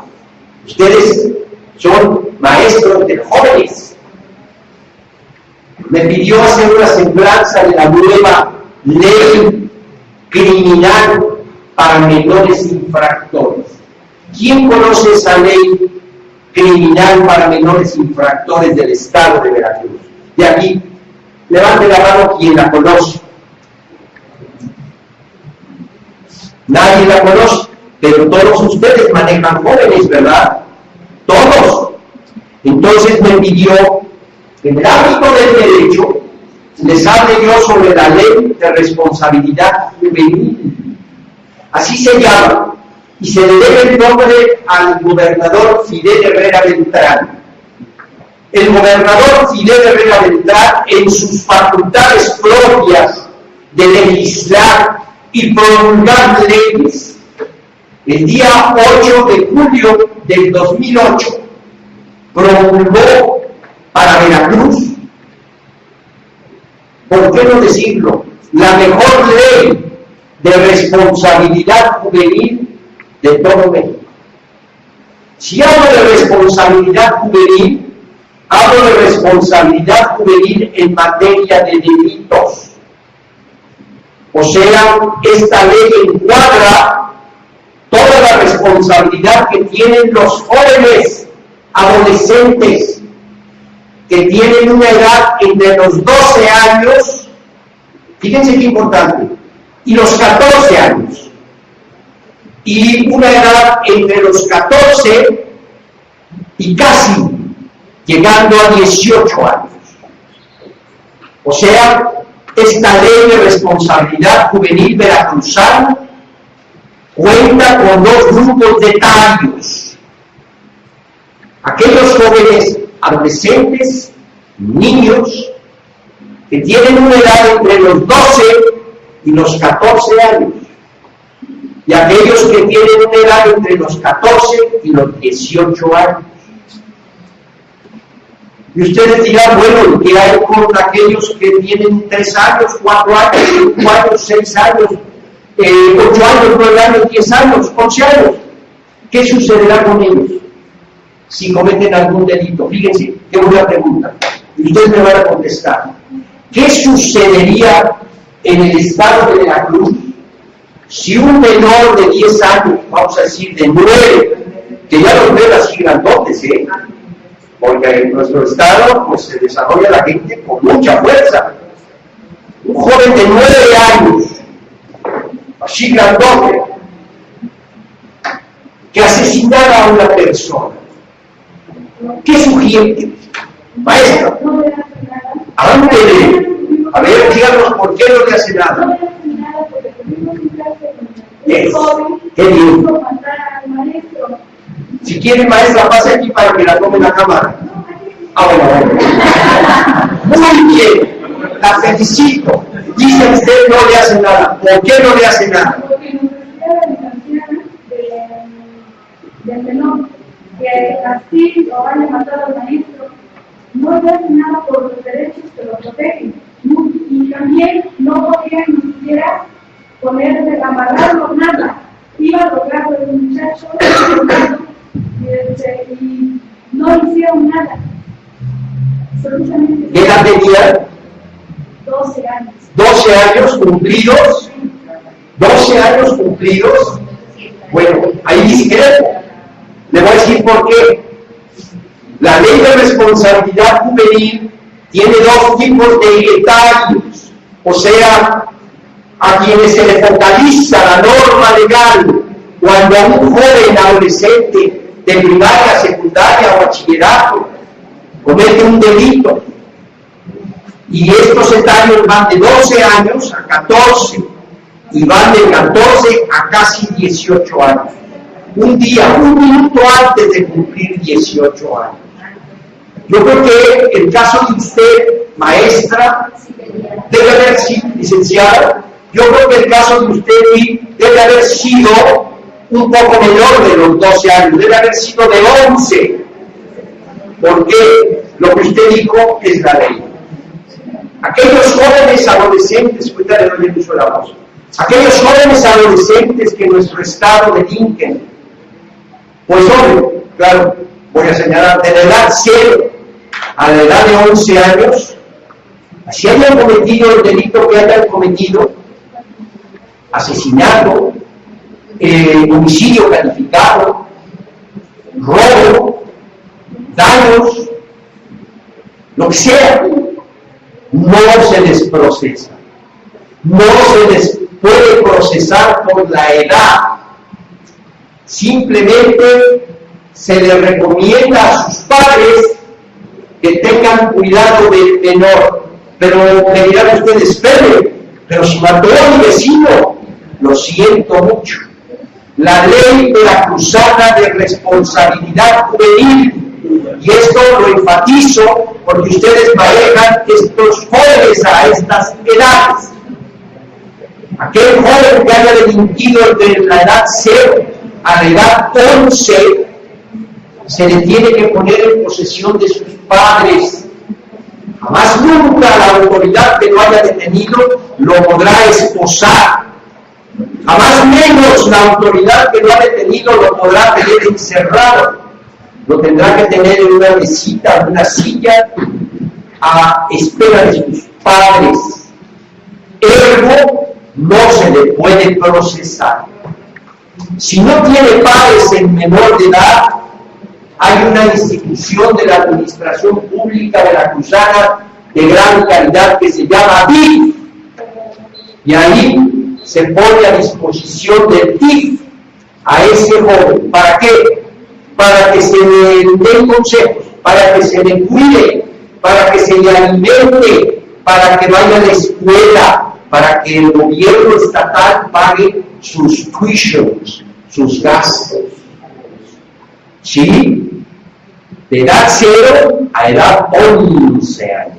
Ustedes son maestros de jóvenes. Me pidió hacer una semblanza de la nueva ley criminal para menores infractores. ¿Quién conoce esa ley criminal para menores infractores del Estado de Veracruz? De aquí, levante la mano quien la conoce. Nadie la conoce, pero todos ustedes manejan jóvenes, ¿verdad? Todos. Entonces me pidió que en el ámbito del derecho les hable yo sobre la ley de responsabilidad juvenil. Así se llama, y se le debe el nombre al gobernador Fidel Herrera Beltrán. El gobernador Fidel Herrera Beltrán, en sus facultades propias de legislar y promulgar leyes, el día 8 de julio del 2008, promulgó para Veracruz, ¿por qué no decirlo?, la mejor ley de responsabilidad juvenil de todo México. Si hablo de responsabilidad juvenil, hablo de responsabilidad juvenil en materia de delitos. O sea, esta ley encuadra toda la responsabilidad que tienen los jóvenes, adolescentes, que tienen una edad entre los 12 años, fíjense qué importante, y los 14 años. y una edad entre los 14 y casi llegando a 18 años. O sea, esta ley de responsabilidad juvenil veracruzana cuenta con dos grupos de etarios. Aquellos jóvenes adolescentes, niños, que tienen una edad entre los 12 y los 14 años, y aquellos que tienen una edad entre los 14 y los 18 años. Y ustedes dirán, bueno, ¿qué hay con aquellos que tienen 3 años, 4 años, 5 años, 6 años, 8 años, 9 años, 10 años, 11 años? ¿Qué sucederá con ellos si cometen algún delito? Fíjense, qué buena pregunta. Y ustedes me van a contestar. ¿Qué sucedería en el estado de Veracruz si un menor de 10 años, vamos a decir de 9, que ya los ven así grandotes, porque en nuestro estado pues se desarrolla la gente con mucha fuerza, un joven de 9 años, así grandote, que asesinara a una persona? ¿Qué sugiere? Maestra, ándele, a ver, díganos por qué no le hace nada. Qué bien. Si quiere, maestra, pase aquí para que la tome la cámara. Bueno. Muy bien, la felicito. Dice usted no le hace nada. ¿Por qué no le hace nada? Porque nos refiere a la anciana del menor, que así lo van a matar al maestro. No le hace nada por los derechos que lo protegen. Y también no podían ni siquiera ponerse, amarrarlo, nada. Iba a lograr el muchacho y no hicieron nada. Absolutamente. ¿Qué edad tenía? 12 años. 12 años cumplidos. 12 años cumplidos. Bueno, ahí discrepo. Le voy a decir por qué. La ley de responsabilidad juvenil tiene dos tipos de etarios, o sea, a quienes se le focaliza la norma legal cuando a un joven adolescente de primaria, secundaria o bachillerato comete un delito. Y estos etarios van de 12 años a 14 y van de 14 a casi 18 años. Un día, un minuto antes de cumplir 18 años. Yo creo que el caso de usted, maestra, debe haber sido licenciada. Yo creo que el caso de usted debe haber sido un poco menor de los 12 años, debe haber sido de 11, porque lo que usted dijo es la ley. Aquellos jóvenes adolescentes, ahorita le doy el uso de la voz, aquellos jóvenes adolescentes que en nuestro estado delinquen, pues hombre, claro, voy a señalar, de la edad 0 a la edad de 11 años, si hayan cometido el delito que hayan cometido, asesinato, homicidio calificado, robo, daños, lo que sea, no se les procesa. No se les puede procesar por la edad. Simplemente se les recomienda a sus padres que tengan cuidado del menor. Pero me dirán ustedes, pero si mató a mi vecino, lo siento mucho. La ley veracruzana de responsabilidad juvenil, y esto lo enfatizo porque ustedes manejan estos jóvenes a estas edades. Aquel joven que haya delinquido entre la edad 0 a la edad 11, se le tiene que poner en posesión de sus padres. Jamás nunca la autoridad que lo haya detenido lo podrá esposar. Jamás menos la autoridad que lo ha detenido lo podrá tener encerrado. Lo tendrá que tener en una mesita, en una silla, a espera de sus padres. Ergo, no se le puede procesar. Si no tiene padres en menor de edad, hay una institución de la Administración Pública Veracruzana de gran calidad que se llama DIF, y ahí se pone a disposición del DIF a ese joven. ¿Para qué? Para que se le den consejos, para que se le cuide, para que se le alimente, para que vaya a la escuela, para que el gobierno estatal pague sus tuitions, sus gastos. ¿Sí? De edad 0 a edad 11 años.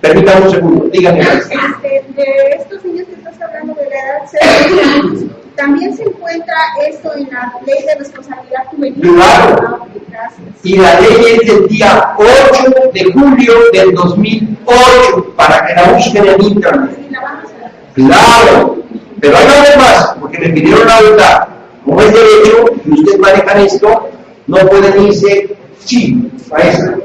Permítame un segundo, dígame. De estos niños que estás hablando de la edad 0 a 11 años, ¿también se encuentra esto en la ley de responsabilidad juvenil? Claro. Y la ley es del día 8 de julio del 2008, para que la busquen en internet. Claro, pero hay una vez más, porque me pidieron la verdad. Como es derecho y ustedes manejan esto, no pueden irse, sí, maestro.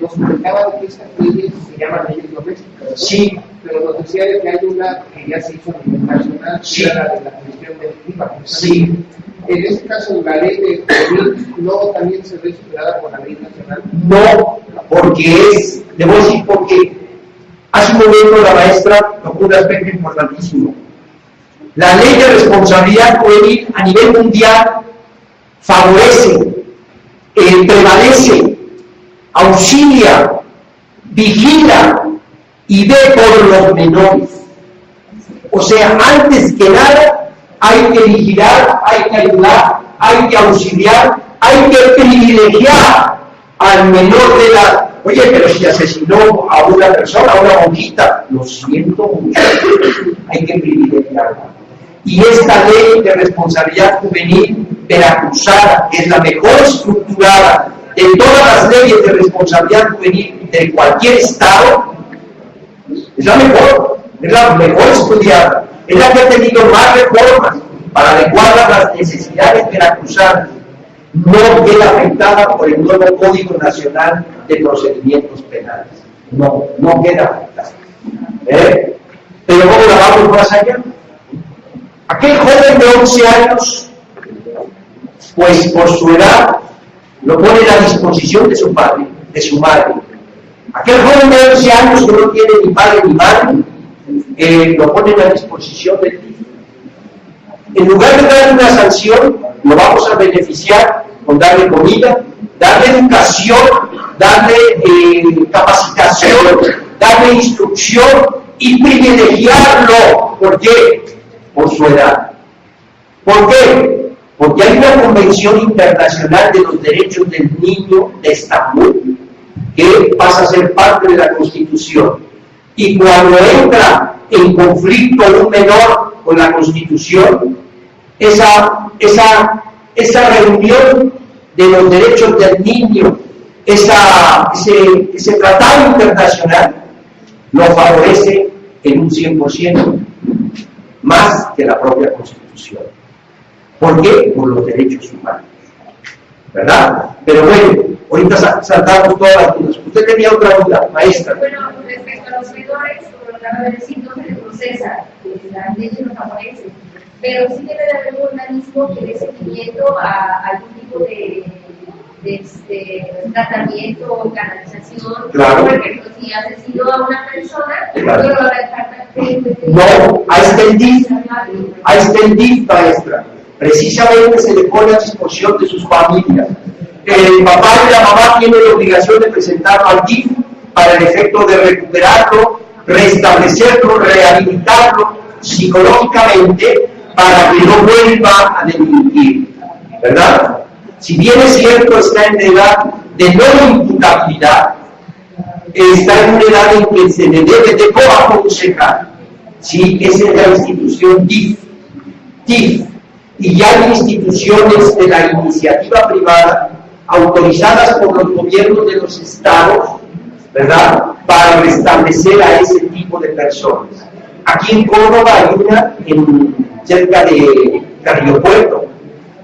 Nos comentaba que estas leyes se llaman leyes domésticas. Sí. Pero nos decía que hay una que ya se hizo a nivel nacional, sí, que era la de la Comisión Delictiva. Sí. En este caso, la ley de 2000 no también se ve superada por la ley nacional. No, porque es, le voy a decir por qué. Hace un momento la maestra tocó un aspecto importantísimo. La ley de responsabilidad juvenil a nivel mundial favorece, prevalece, auxilia, vigila y ve por los menores. O sea, antes que nada, hay que vigilar, hay que ayudar, hay que auxiliar, hay que privilegiar al menor de edad. Oye, pero si asesinó a una persona, a una monjita, lo siento mucho, hay que privilegiarla. Y esta ley de responsabilidad juvenil veracruzana, que es la mejor estructurada de todas las leyes de responsabilidad juvenil de cualquier estado, es la mejor estudiada, es la que ha tenido más reformas para adecuar a las necesidades veracruzanas. No queda afectada por el nuevo Código Nacional de Procedimientos Penales. No queda afectada. Pero ¿cómo la vamos más allá? Aquel joven de 11 años, pues por su edad, lo pone a disposición de su padre, de su madre. Aquel joven de 11 años que no tiene ni padre ni madre, lo ponen a disposición de ti. En lugar de darle una sanción, lo vamos a beneficiar con darle comida, darle educación, darle capacitación, darle instrucción y privilegiarlo. ¿Por qué? Por su edad. ¿Por qué? Porque hay una Convención Internacional de los Derechos del Niño de Estambul que pasa a ser parte de la Constitución. Y cuando entra en conflicto un menor con la Constitución, esa reunión de los derechos del niño, ese tratado internacional, lo favorece en un 100%, más que la propia Constitución. ¿Por qué? Por los derechos humanos. ¿Verdad? Pero bueno, ahorita saltamos todas las dudas. Usted tenía otra duda, maestra. Bueno, respecto a los menores, como lo acaba de decir, no se les procesa, las leyes no favorecen, pero sí debe de haber un organismo que dé seguimiento a algún tipo de tratamiento o canalización. Claro. Por ejemplo, si asesinó a una persona, claro, no lo va a dejar. No, ahí está el DIF, maestra. Precisamente se le pone a disposición de sus familias. El papá y la mamá tienen la obligación de presentarlo al DIF para el efecto de recuperarlo, restablecerlo, rehabilitarlo psicológicamente para que no vuelva a delinquir, ¿verdad? Si bien es cierto, está en edad de no imputabilidad, está en una edad en que se le debe de coaconsejar. Sí, esa es la institución DIF. Y ya hay instituciones de la iniciativa privada autorizadas por los gobiernos de los estados, ¿verdad?, para restablecer a ese tipo de personas. Aquí en Córdoba hay una cerca de Carrillo Puerto.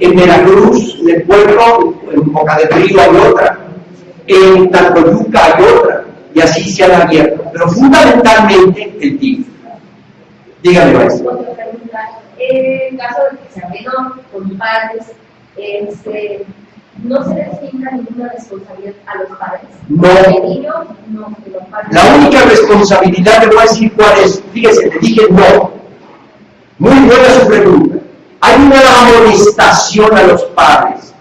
En Veracruz, en el pueblo, en Boca del Río hay otra. En Tantoyuca hay otra. Y así se han abierto. Pero fundamentalmente el DIF. Dígame, maestro. En caso de que sea menor, con padres, no se les asigna ninguna responsabilidad a los padres. No. De niños, no, de los padres. La única responsabilidad, le voy a decir cuál es. Fíjese, le dije no. Muy buena su pregunta. hay una amonestación a los padres,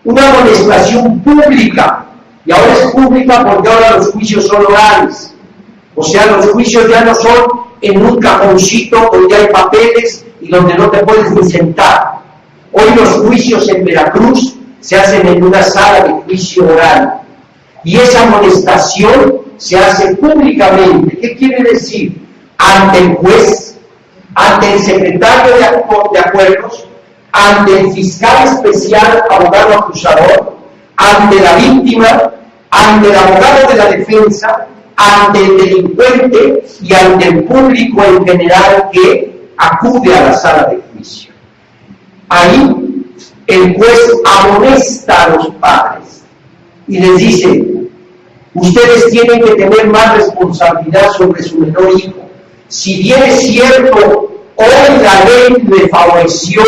una amonestación pública, y ahora es pública porque ahora los juicios son orales, o sea, los juicios ya no son en un cajoncito donde hay papeles y donde no te puedes ni sentar. Hoy los juicios en Veracruz se hacen en una sala de juicio oral, y esa amonestación se hace públicamente. ¿Qué quiere decir? Ante el juez, ante el secretario de acuerdos, ante el fiscal especial, abogado acusador, ante la víctima, ante el abogado de la defensa, ante el delincuente y ante el público en general que acude a la sala de juicio. Ahí el juez amonesta a los padres y les dice: ustedes tienen que tener más responsabilidad sobre su menor hijo. Si bien es cierto, hoy la ley le favoreció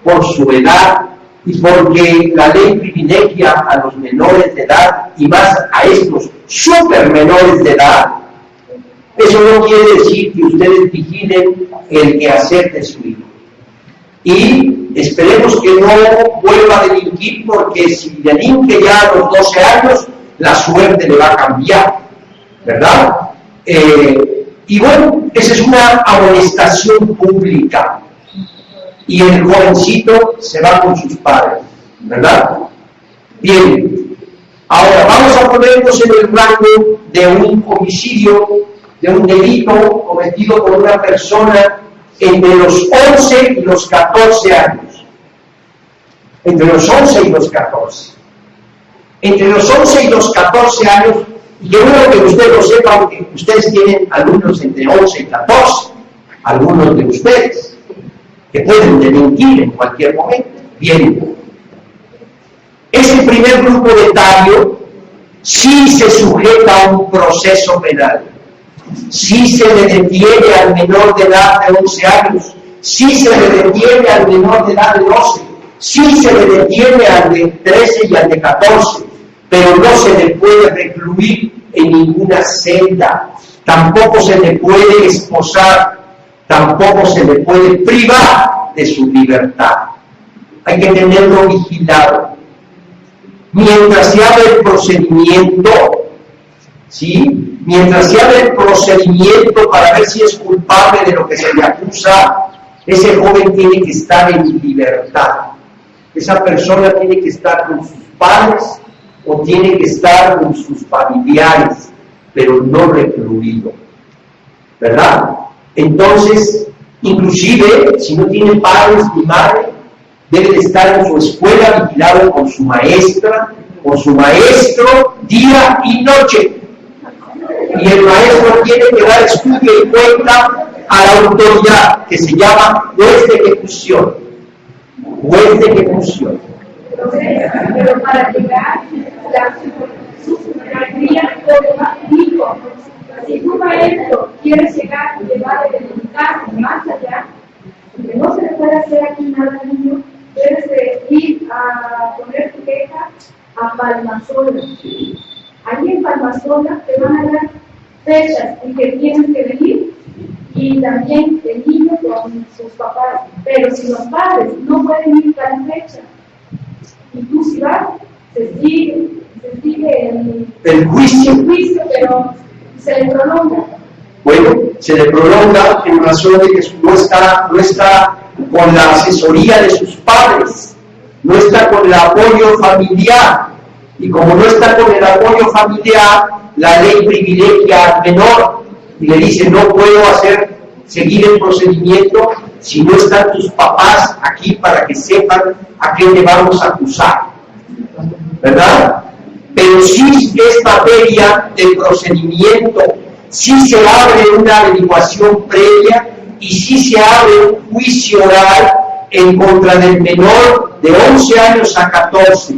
por su edad y porque la ley privilegia a los menores de edad y más a estos super menores de edad, eso no quiere decir que ustedes vigilen el quehacer de su hijo. Y esperemos que no vuelva a delinquir, porque si delinque ya a los 12 años, la suerte le va a cambiar, ¿verdad? Y bueno, esa es una amonestación pública. Y el jovencito se va con sus padres, ¿verdad? Bien, ahora vamos a ponernos en el rango de un homicidio, de un delito cometido por una persona entre los 11 y los 14 años. Entre los 11 y los 14. Entre los 11 y los 14 años, y yo creo que usted lo sepa, porque ustedes tienen alumnos entre 11 y 14, algunos de ustedes, que pueden delinquir en cualquier momento. Bien, ese primer grupo de etario sí se sujeta a un proceso penal, sí se le detiene al menor de edad de 11 años, sí se le detiene al menor de edad de 12, sí se le detiene al de 13 y al de 14, pero no se le puede recluir en ninguna celda, tampoco se le puede esposar, tampoco se le puede privar de su libertad. Hay que tenerlo vigilado. Mientras se abre el procedimiento, ¿sí? Mientras se abre el procedimiento para ver si es culpable de lo que se le acusa, ese joven tiene que estar en libertad. Esa persona tiene que estar con sus padres o tiene que estar con sus familiares, pero no recluido, ¿verdad? Entonces, inclusive, si no tiene padres ni madre, debe de estar en su escuela vigilado con su maestra, con su maestro, día y noche. Y el maestro tiene que dar estudio y cuenta a la autoridad, que se llama juez de ejecución. Juez de ejecución. Pero para llegar la cría dijo, si tu maestro quiere llegar y llevar el educar más allá, que no se le puede hacer aquí nada al niño, debes de ir a poner tu queja a Palmasola. Allí en Palmasola te van a dar fechas en que tienes que venir y también el niño con sus papás. Pero si los padres no pueden ir para la fecha y tú si vas, se sigue el juicio, pero se le prolonga. Bueno, se le prolonga en razón de que no está con la asesoría de sus padres, no está con el apoyo familiar, y como no está con el apoyo familiar, la ley privilegia al menor y le dice: no puedo seguir el procedimiento si no están tus papás aquí para que sepan a qué le vamos a acusar, ¿verdad? Pero sí es materia de procedimiento, sí se abre una averiguación previa y sí se abre un juicio oral en contra del menor de 11 años a 14.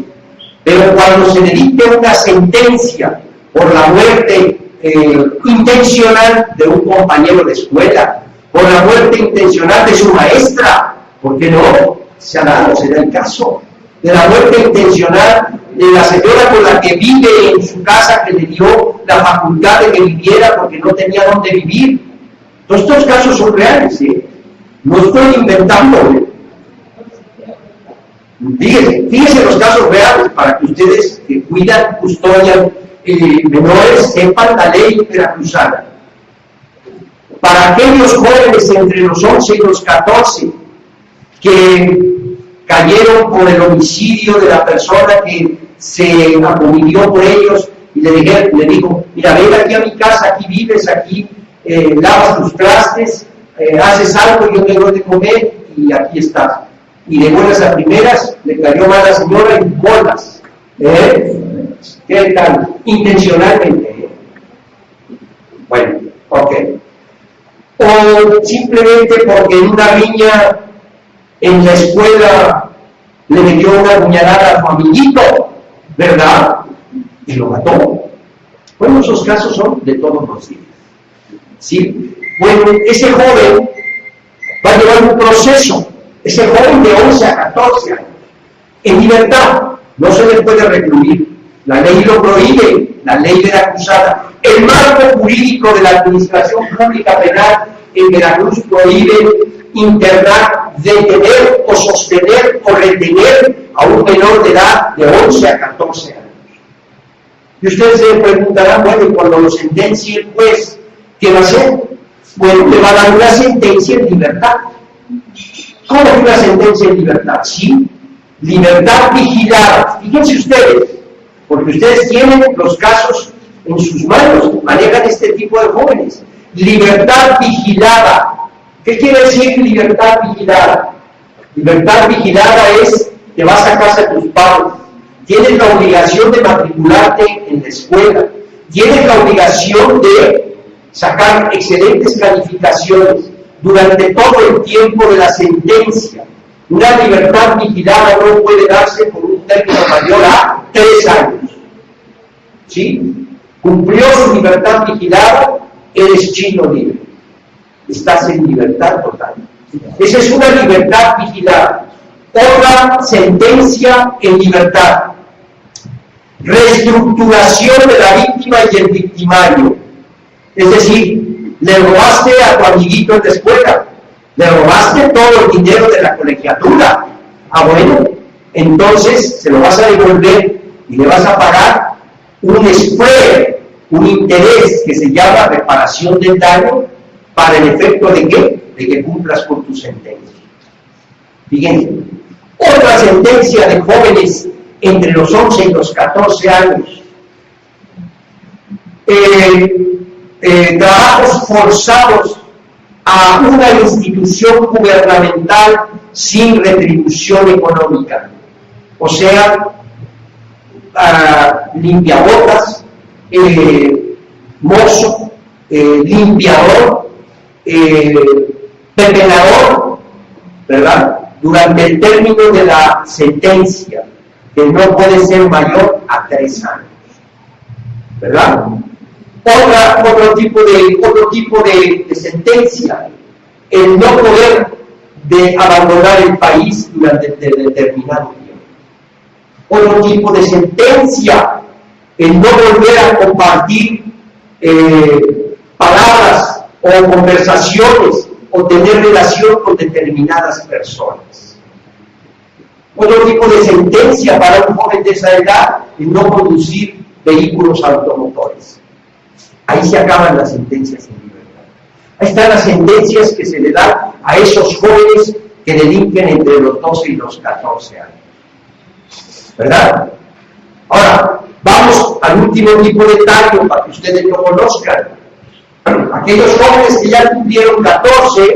Pero cuando se le dicte una sentencia por la muerte intencional de un compañero de escuela, por la muerte intencional de su maestra, ¿por qué no? Se da el caso de la muerte intencional de la señora con la que vive en su casa, que le dio la facultad de que viviera porque no tenía dónde vivir. Todos estos casos son reales, ¿eh? No estoy inventando, Fíjense los casos reales para que ustedes que cuidan, custodian menores sepan la ley veracruzana. Para aquellos jóvenes entre los 11 y los 14 que cayeron por el homicidio de la persona que se acomidió por ellos y le dijo, mira, ven aquí a mi casa, aquí vives, aquí lavas tus trastes, haces algo, yo te doy de comer y aquí estás. Y de buenas a primeras le cayó mal a la señora y bolas. ¿Qué tal? Intencionalmente. Bueno, ok. O simplemente porque en una riña en la escuela le metió una puñalada a su amiguito, ¿verdad? Y lo mató. Bueno, esos casos son de todos los días. ¿Sí? Bueno, ese joven va a llevar un proceso. Ese joven de 11 a 14 años, en libertad, no se le puede recluir. La ley lo prohíbe, la ley veracruzana. El marco jurídico de la Administración Pública Penal en Veracruz prohíbe internar, detener o sostener o retener a un menor de edad de 11 a 14 años. Y ustedes se preguntarán, bueno, y cuando lo sentencie el juez, ¿qué va a hacer? Bueno, le va a dar una sentencia en libertad. ¿Cómo es una sentencia en libertad? Sí, libertad vigilada. Fíjense ustedes, porque ustedes tienen los casos en sus manos, manejan este tipo de jóvenes. Libertad vigilada. ¿Qué quiere decir libertad vigilada? Libertad vigilada es que vas a casa de tus padres, tienes la obligación de matricularte en la escuela, tienes la obligación de sacar excelentes calificaciones durante todo el tiempo de la sentencia. Una libertad vigilada no puede darse por un término mayor a 3 años. ¿Sí? Cumplió su libertad vigilada, eres chino libre. Estás en libertad total. Esa es una libertad vigilada. Otra sentencia en libertad. Reestructuración de la víctima y el victimario. Es decir, le robaste a tu amiguito en la escuela, le robaste todo el dinero de la colegiatura. Ah, bueno, entonces se lo vas a devolver y le vas a pagar un spread, un interés que se llama reparación del daño, para el efecto de ¿qué? De que cumplas con tu sentencia. Fíjense, otra sentencia de jóvenes entre los 11 y los 14 años. Trabajos forzados a una institución gubernamental sin retribución económica. O sea, limpiabotas, mozo, limpiador, pepenador, ¿verdad? Durante el término de la sentencia, que no puede ser mayor a 3 años, ¿verdad? Otro tipo de sentencia, el no poder de abandonar el país durante determinado tiempo. Otro tipo de sentencia, el no volver a compartir palabras o conversaciones o tener relación con determinadas personas. Otro tipo de sentencia para un joven de esa edad, el no conducir vehículos automotores. Ahí se acaban las sentencias en libertad. Ahí están las sentencias que se le dan a esos jóvenes que delinquen entre los 12 y los 14 años. ¿Verdad? Ahora, vamos al último tipo de tallo para que ustedes lo conozcan. Aquellos jóvenes que ya cumplieron 14,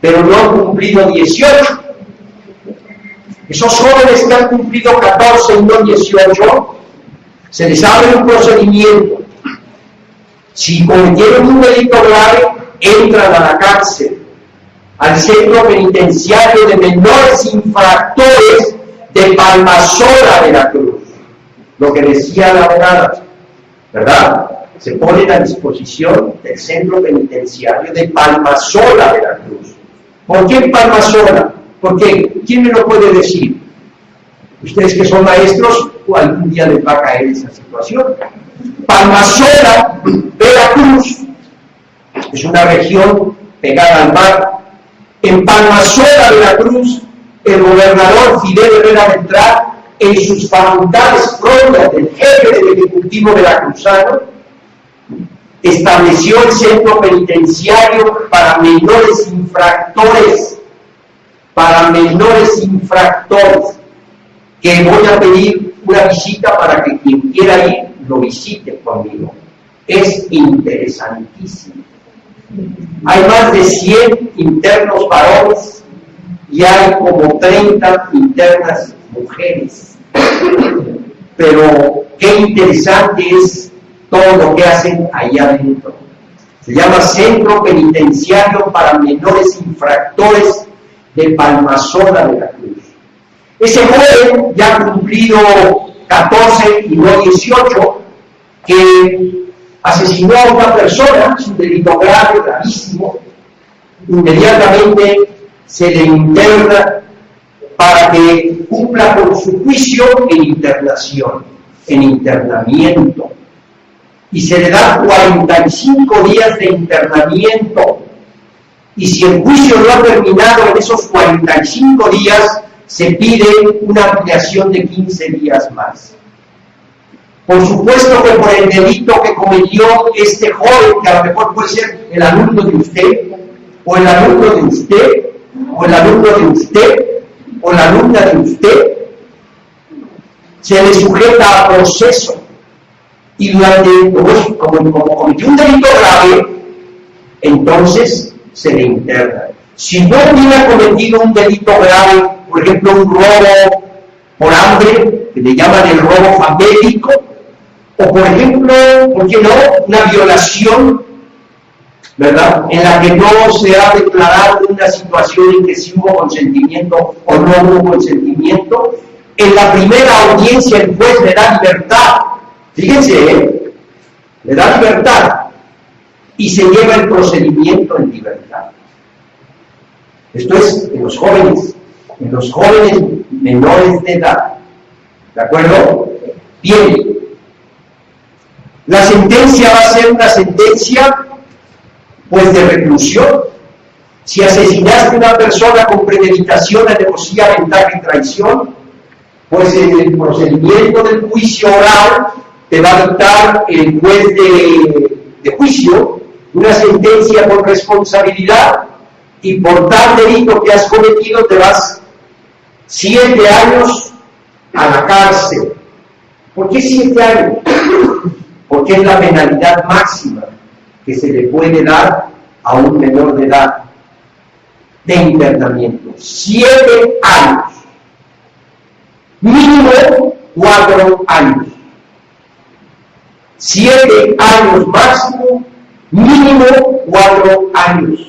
pero no han cumplido 18. Esos jóvenes que han cumplido 14 y no 18, se les abre un procedimiento. Si cometieron un delito grave, entran a la cárcel, al centro penitenciario de menores infractores de Palmasola, Veracruz. Lo que decía la abogada, ¿verdad? Se ponen a disposición del centro penitenciario de Palmasola, Veracruz. ¿Por qué Palmasola? ¿Por qué? ¿Quién me lo puede decir? Ustedes que son maestros, o algún día les va a caer esa situación. Palmasola, Veracruz, es una región pegada al mar. En Palmasola, Veracruz, el gobernador Fidel Herrera Beltrán, en sus facultades propias del jefe del Ejecutivo veracruzano, estableció el centro penitenciario para menores infractores, que voy a pedir una visita para que quien quiera ir lo visite conmigo. Es interesantísimo. Hay más de 100 internos varones y hay como 30 internas mujeres. Pero qué interesante es todo lo que hacen ahí adentro. Se llama Centro Penitenciario para Menores Infractores de Palmasola, Veracruz. Ese joven, ya cumplido 14 y no 18, que asesinó a una persona, es un delito grave, gravísimo, inmediatamente se le interna para que cumpla con su juicio en internación, en internamiento. Y se le da 45 días de internamiento. Y si el juicio no ha terminado en esos 45 días, se pide una ampliación de 15 días más. Por supuesto que por el delito que cometió este joven, que a lo mejor puede ser el alumno de usted, o el alumno de usted, o el alumno de usted, o la alumna de usted, se le sujeta a proceso. Y durante, como cometió un delito grave, entonces se le interna. Si no hubiera cometido un delito grave, por ejemplo, un robo por hambre, que le llaman el robo famélico, o por ejemplo, ¿por qué no?, una violación, ¿verdad?, en la que no se ha declarado una situación en que sí hubo consentimiento o no hubo consentimiento, en la primera audiencia el juez le da libertad. Fíjense, le da libertad y se lleva el procedimiento en libertad. Esto es en los jóvenes menores de edad. ¿De acuerdo? Bien. La sentencia va a ser una sentencia, pues, de reclusión. Si asesinaste a una persona con premeditación, alevosía, ventaja y traición, pues en el procedimiento del juicio oral te va a dictar el juez de juicio una sentencia por responsabilidad, y por tal delito que has cometido te vas 7 años a la cárcel. ¿Por qué 7 años? Porque es la penalidad máxima que se le puede dar a un menor de edad de internamiento. 7 años. Mínimo 4 años. 7 años máximo, mínimo 4 años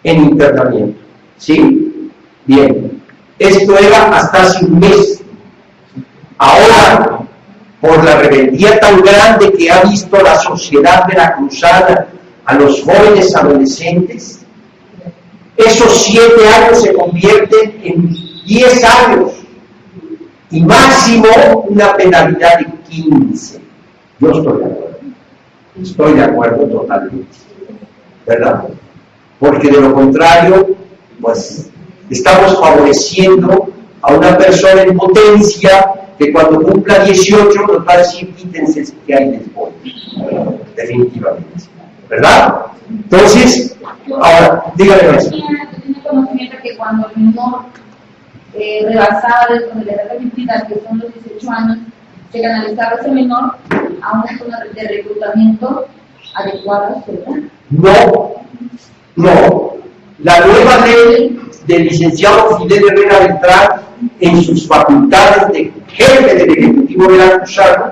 en internamiento. ¿Sí? Bien. Esto era hasta hace un mes. Ahora, por la rebeldía tan grande que ha visto la sociedad veracruzana a los jóvenes adolescentes, esos 7 años se convierten en 10 años y máximo una penalidad de 15. Yo estoy de acuerdo totalmente, ¿verdad? Porque de lo contrario, pues estamos favoreciendo a una persona en potencia que cuando cumpla 18 nos va a decir: quítense que hay después, definitivamente, ¿verdad? Entonces, ahora, dígame eso. Yo tenía conocimiento que cuando el menor rebasaba de la edad permitida, que son los 18 años, se canalizaba ese menor a una zona de reclutamiento adecuada, ¿verdad? No. La nueva ley del licenciado Fidel Herrera Beltrán, en sus facultades de jefe del Ejecutivo veracruzano,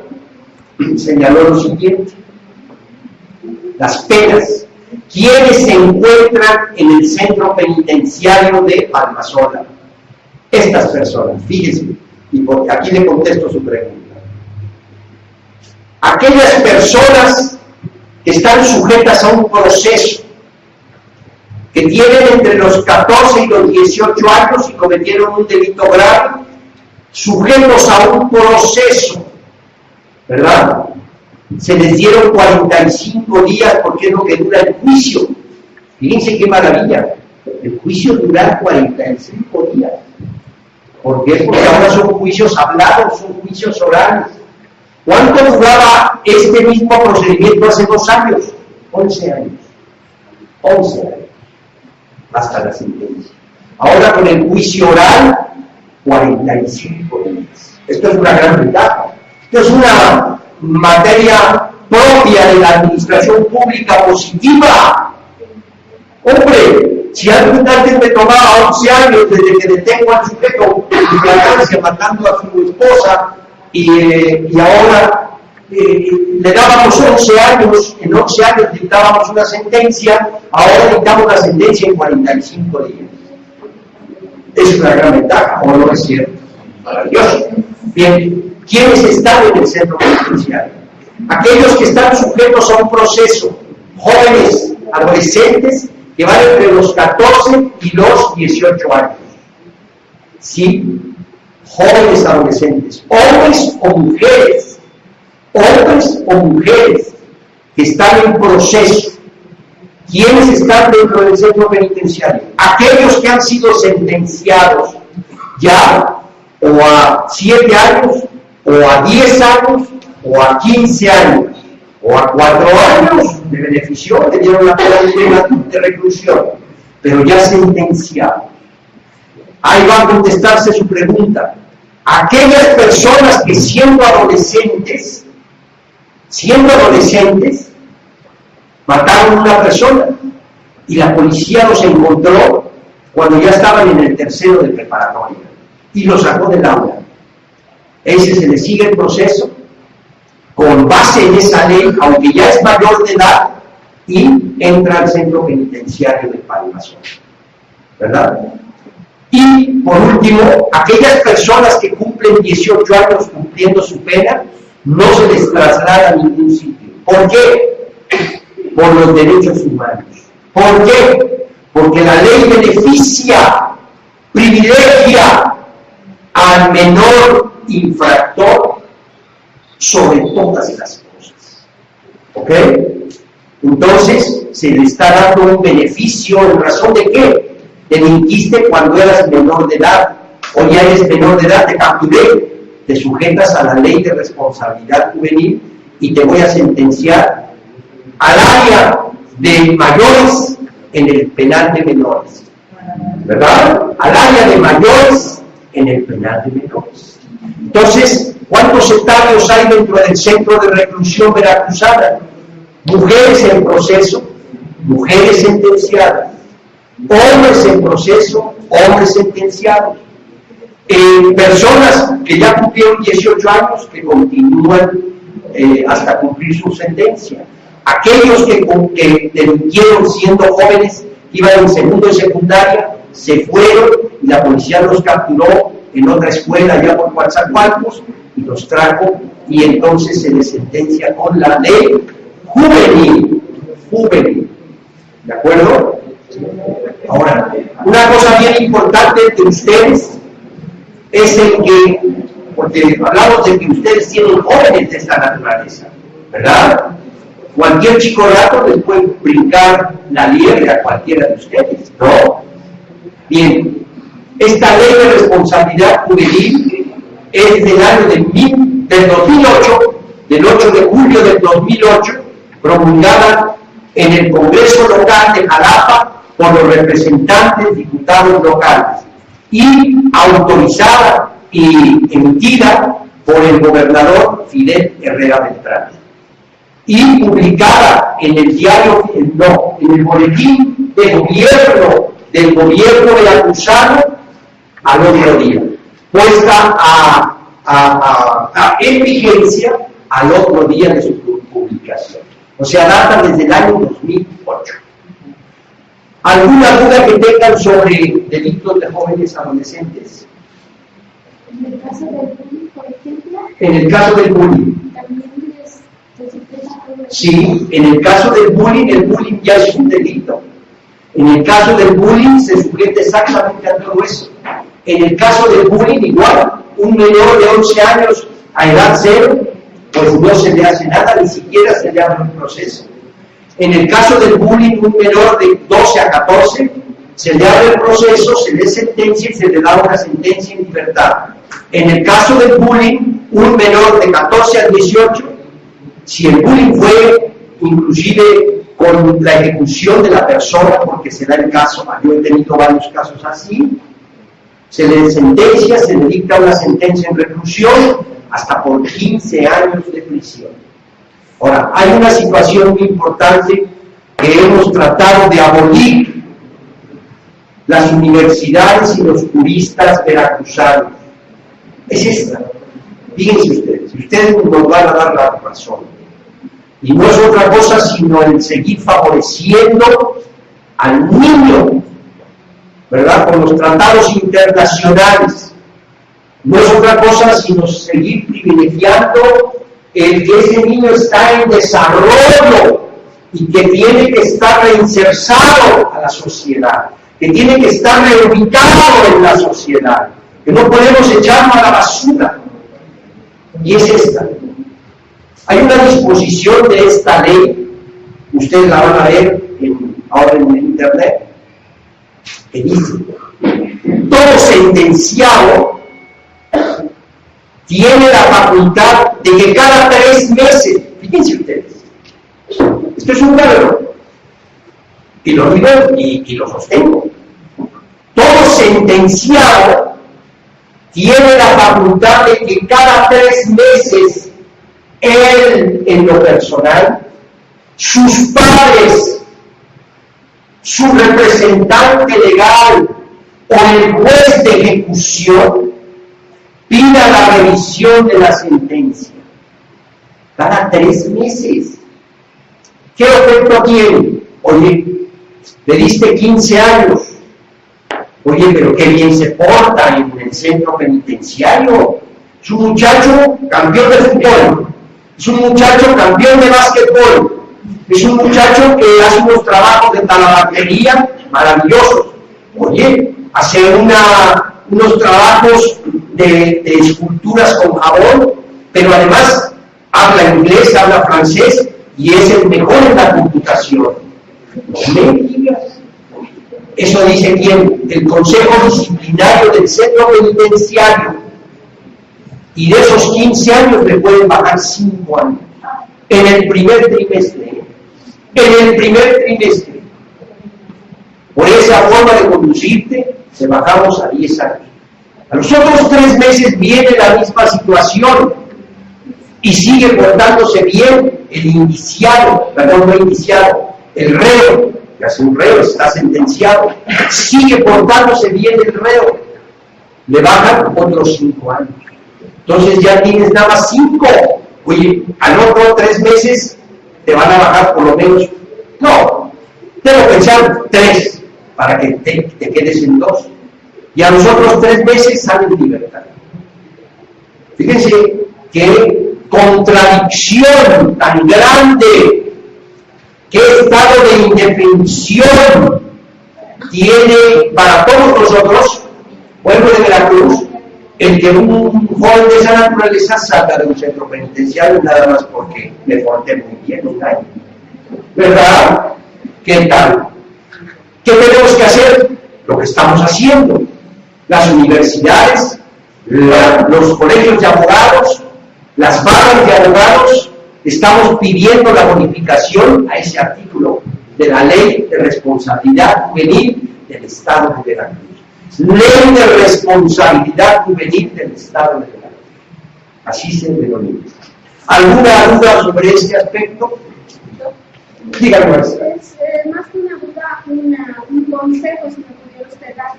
señaló lo siguiente: las penas. ¿Quiénes se encuentran en el centro penitenciario de Palmasola? Estas personas, fíjense, y porque aquí le contesto su pregunta. Aquellas personas que están sujetas a un proceso, que tienen entre los 14 y los 18 años y cometieron un delito grave, sujetos a un proceso, ¿verdad? Se les dieron 45 días porque es lo que dura el juicio. Fíjense qué maravilla. El juicio dura 45 días. ¿Por qué? Porque ahora son juicios hablados, son juicios orales. ¿Cuánto duraba este mismo procedimiento hace 2 años? 11 años. 11 años. Hasta la sentencia. Ahora con el juicio oral, 45 días. Esto es una gran ventaja. Esto es una materia propia de la administración pública positiva. Hombre, si antes me tomaba 11 años desde que detengo al sujeto en flagrancia matando a su esposa y ahora le dábamos 11 años, en 11 años dictábamos una sentencia, ahora dictamos la sentencia en 45 días. Es una gran ventaja, ¿o no es cierto? Maravilloso. Bien, ¿quiénes están en el centro penitenciario? Aquellos que están sujetos a un proceso, jóvenes, adolescentes, que van entre los 14 y los 18 años. ¿Sí? Jóvenes adolescentes, hombres o mujeres, que están en proceso. ¿Quiénes están dentro del centro penitenciario? Aquellos que han sido sentenciados ya o a 7 años, o a 10 años, o a 15 años, o a 4 años de beneficio, le dieron la pena de reclusión, pero ya sentenciado. Ahí va a contestarse su pregunta. Aquellas personas que siendo adolescentes, mataron a una persona y la policía los encontró cuando ya estaban en el tercero de preparatoria y los sacó del aula. Ese se le sigue el proceso con base en esa ley, aunque ya es mayor de edad, y entra al centro penitenciario de Palmason, ¿verdad? Y por último, aquellas personas que cumplen 18 años cumpliendo su pena, no se les traslada a ningún sitio. ¿Por qué? Por los derechos humanos. ¿Por qué? Porque la ley beneficia, privilegia al menor infractor sobre todas las cosas. ¿Ok? Entonces, se le está dando un beneficio en razón de qué. Delinquiste cuando eras menor de edad, o ya eres menor de edad, te capturé, te sujetas a la ley de responsabilidad juvenil y te voy a sentenciar al área de mayores en el penal de menores, ¿verdad? Al área de mayores en el penal de menores. Entonces, ¿cuántos etarios hay dentro del centro de reclusión veracruzana? Mujeres en proceso, mujeres sentenciadas, hombres en proceso, hombres sentenciados, personas que ya cumplieron 18 años que continúan hasta cumplir su sentencia, aquellos que delinquieron siendo jóvenes, iban en segundo y secundaria, se fueron y la policía los capturó en otra escuela allá por Coatzacoalcos y los trajo, y entonces se les sentencia con la ley juvenil, ¿de acuerdo? Ahora, una cosa bien importante de ustedes es el que, porque hablamos de que ustedes tienen jóvenes de esta naturaleza, ¿verdad? Cualquier chico rato les puede brincar la liebre a cualquiera de ustedes, ¿no? Bien, esta ley de responsabilidad juvenil es del año del 2008, del 8 de julio del 2008, promulgada en el Congreso Local de Jalapa por los representantes diputados locales y autorizada y emitida por el gobernador Fidel Herrera Beltrán y publicada en el diario, en el boletín de gobierno del gobierno veracruzano al otro día, puesta en vigencia al otro día de su publicación. O sea, data desde el año 2008. ¿Alguna duda que tengan sobre delitos de jóvenes adolescentes? En el caso del bullying, por ejemplo. En el caso del bullying. También les sujeta. Sí, en el caso del bullying, el bullying ya es un delito. En el caso del bullying se sujeta exactamente a todo eso. En el caso del bullying, igual, un menor de 11 años a edad cero, pues no se le hace nada, ni siquiera se le abre un proceso. En el caso del bullying, un menor de 12 a 14, se le abre el proceso, se le sentencia y se le da una sentencia en libertad. En el caso del bullying, un menor de 14 a 18, si el bullying fue inclusive con la ejecución de la persona, porque se da el caso, yo he tenido varios casos así, se le sentencia, se le dicta una sentencia en reclusión hasta por 15 años de prisión. Ahora, hay una situación muy importante que hemos tratado de abolir las universidades y los juristas veracruzanos. Es esta. Fíjense ustedes, y ustedes nos van a dar la razón. Y no es otra cosa sino el seguir favoreciendo al niño, ¿verdad? Con los tratados internacionales. No es otra cosa sino seguir privilegiando el que ese niño está en desarrollo y que tiene que estar reinsertado a la sociedad, que tiene que estar reubicado en la sociedad, que no podemos echarlo a la basura. Y es esta. Hay una disposición de esta ley, ustedes la van a ver ahora en internet, que dice: todo sentenciado tiene la facultad de que cada 3 meses, fíjense ustedes, esto es un verbo, y lo digo y lo sostengo, todo sentenciado tiene la facultad de que cada 3 meses él, en lo personal, sus padres, su representante legal o el juez de ejecución pida la revisión de la sentencia. Cada 3 meses. ¿Qué efecto tiene? Oye, le diste 15 años. Oye, pero qué bien se porta en el centro penitenciario. Es un muchacho campeón de fútbol. Es un muchacho campeón de básquetbol. Es un muchacho que hace unos trabajos de talabartería maravillosos. Oye, hace unos trabajos de esculturas con jabón, pero además habla inglés, habla francés y es el mejor en la computación. No me digas. Eso dice quién? El Consejo Disciplinario del Centro Penitenciario. Y de esos 15 años le pueden bajar 5 años. En el primer trimestre. En el primer trimestre. Por esa forma de conducirte, te bajamos a 10 años. A los otros 3 meses viene la misma situación y sigue portándose bien el indiciado, perdón, no indiciado, el reo, que hace un reo, está sentenciado, sigue portándose bien el reo, le bajan otros 5 años. Entonces ya tienes nada más 5. Oye, al otro 3 meses te van a bajar por lo menos, no, tengo que echar 3 para que te quedes en 2. Y a los otros 3 meses sale en libertad. Fíjense qué contradicción tan grande, qué estado de indefensión tiene para todos nosotros, pueblo de Veracruz, el que un joven de esa naturaleza salga de un centro penitenciario nada más porque me porté muy bien un año. ¿Verdad? ¿Qué tal? ¿Qué tenemos que hacer? Lo que estamos haciendo. Las universidades, los colegios de abogados, las barras de abogados, estamos pidiendo la modificación a ese artículo de la Ley de Responsabilidad Juvenil del Estado de Veracruz. Ley de Responsabilidad Juvenil del Estado de Veracruz. Así se denomina. ¿Alguna duda sobre este aspecto? Díganme. Es más que una duda, un consejo, si me pudiera usted dar.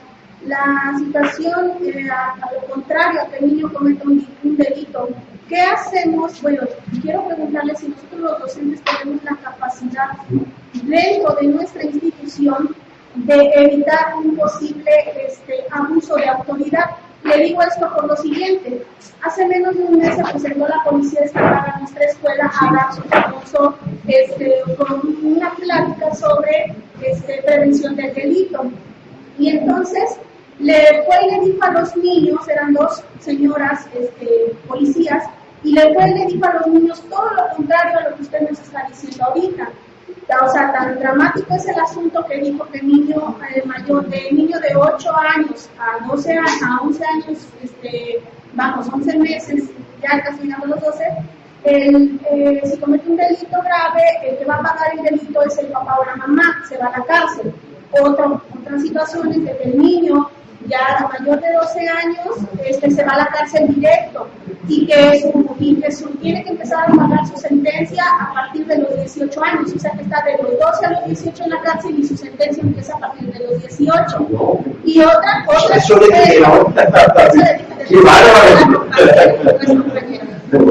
La situación, a lo contrario, que el niño cometa un delito, ¿qué hacemos? Bueno, quiero preguntarle si nosotros los docentes tenemos la capacidad dentro de nuestra institución de evitar un posible abuso de autoridad. Le digo esto por lo siguiente: hace menos de un mes se presentó la Policía Estatal a nuestra escuela a dar su famoso con una plática sobre prevención del delito. Y entonces le fue y le dijo a los niños, eran 2 señoras policías, y le fue y le dijo a los niños todo lo contrario a lo que usted nos está diciendo ahorita. O sea, tan dramático es el asunto que dijo que el niño mayor donde el niño de 8 años a 11 años, 11 meses, ya casi llegando a los 12, si comete un delito grave, el que va a pagar el delito es el papá o la mamá, se va a la cárcel. Otras situaciones de que el niño ya mayor de 12 años se va a la cárcel directo y que tiene que empezar a pagar su sentencia a partir de los 18 años, o sea que está de los 12 a los 18 en la cárcel y su sentencia empieza a partir de los 18. Y otra cosa eso de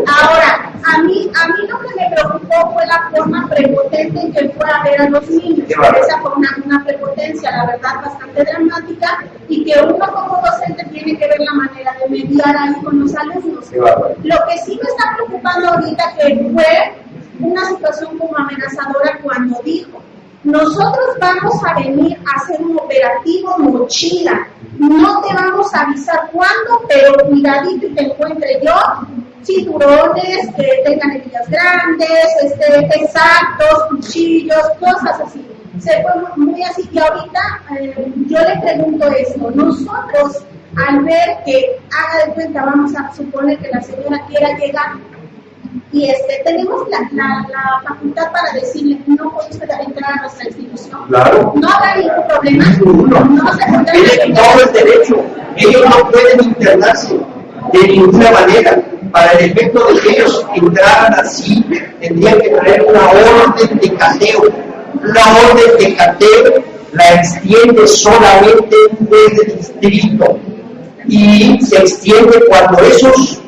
ahora, a mí lo que me preocupó fue la forma prepotente en que fue a ver a los niños. Esa fue una prepotencia, la verdad, bastante dramática, y que uno como docente tiene que ver la manera de mediar ahí con los alumnos. Lo que sí me está preocupando ahorita que fue una situación como amenazadora cuando dijo: nosotros vamos a venir a hacer un operativo mochila, no te vamos a avisar cuándo, pero cuidadito y te encuentre yo cinturones que tengan hebillas grandes, exactos, cuchillos, cosas así. Se fue muy así. Y ahorita yo le pregunto esto: nosotros, al ver que, haga de cuenta, vamos a suponer que la señora quiera llegar y tenemos la facultad para decirle: no puede usted entrar a nuestra institución. Claro. No habrá ningún problema. No se podrá. Tienen todo el derecho. Ellos no pueden internarse de ninguna manera. Para el efecto de que ellos entraran así, tendrían que traer una orden de cateo. Una orden de cateo la extiende solamente un juez de distrito y se extiende cuando esos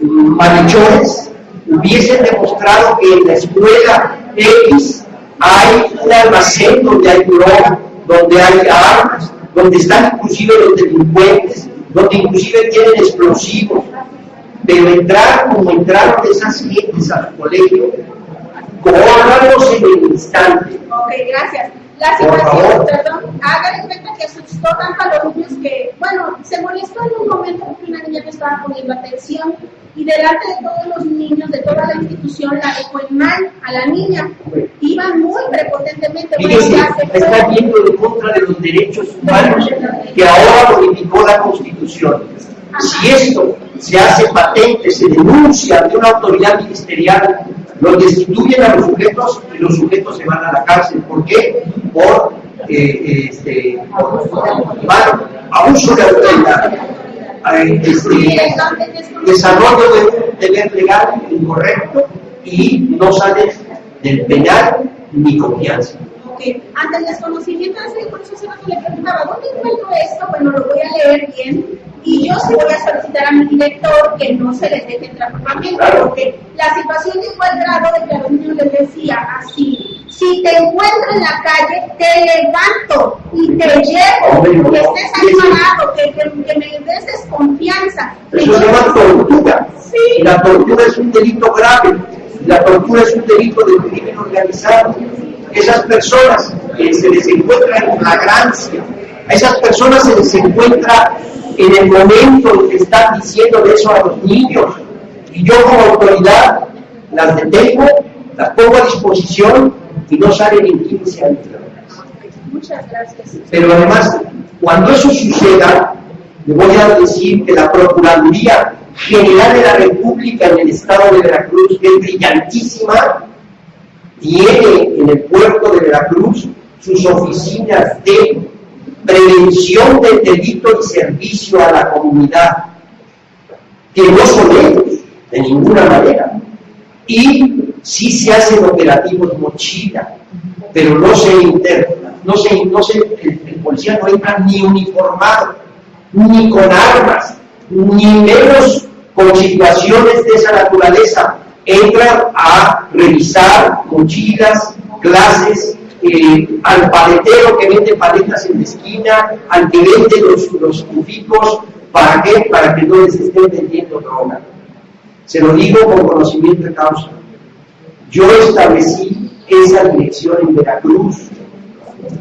malhechores hubiesen demostrado que en la escuela X hay un almacén donde hay droga, donde hay armas, donde están inclusive los delincuentes, donde inclusive tienen explosivos. Pero entrar como entraron esas gentes al colegio, córralos en el instante. Ok, gracias. La situación, perdón, hagan en cuenta que asustó tanto a los niños que, bueno, se molestó en un momento porque una niña no estaba poniendo atención y delante de todos los niños, de toda la institución, la dejó en mal a la niña. Iba muy prepotentemente. Fíjese, está yendo de contra de los derechos humanos que ahora modificó la Constitución. Si esto se hace patente, se denuncia ante una autoridad ministerial, los destituyen a los sujetos y los sujetos se van a la cárcel. ¿Por qué? Por abuso de autoridad, desarrollo de un deber legal incorrecto y no salen del penal ni confianza. Ante el desconocimiento de ese proceso, le preguntaba: ¿dónde encuentro esto? Bueno, lo voy a leer bien y yo sí voy a solicitar a mi director que no se les deje entrar nuevamente, porque la situación llegó al grado de que a los niños les decía así: si te encuentro en la calle, te levanto y te llevo, que estés ahí parado, que me des desconfianza. Eso se llama tortura. Sí. La tortura es un delito grave, la tortura es un delito de crimen organizado. Esas personas que se les encuentra en flagrancia, a esas personas se les encuentra en el momento en que están diciendo eso a los niños, y yo como autoridad las detengo, las pongo a disposición y no salen en 15 años. Muchas gracias. Pero además, cuando eso suceda, le voy a decir que la Procuraduría General de la República en el estado de Veracruz, que es brillantísima, tiene en el puerto de Veracruz sus oficinas de prevención del delito y servicio a la comunidad, que no son ellos de ninguna manera. Y sí se hacen operativos mochila, pero no se interna, el policía no entra ni uniformado, ni con armas, ni menos con situaciones de esa naturaleza. Entran a revisar mochilas, clases, al paletero que vende paletas en la esquina, al que vende los cubicos. ¿Para qué? Para que no les estén vendiendo droga. Se lo digo con conocimiento de causa. Yo establecí esa dirección en Veracruz.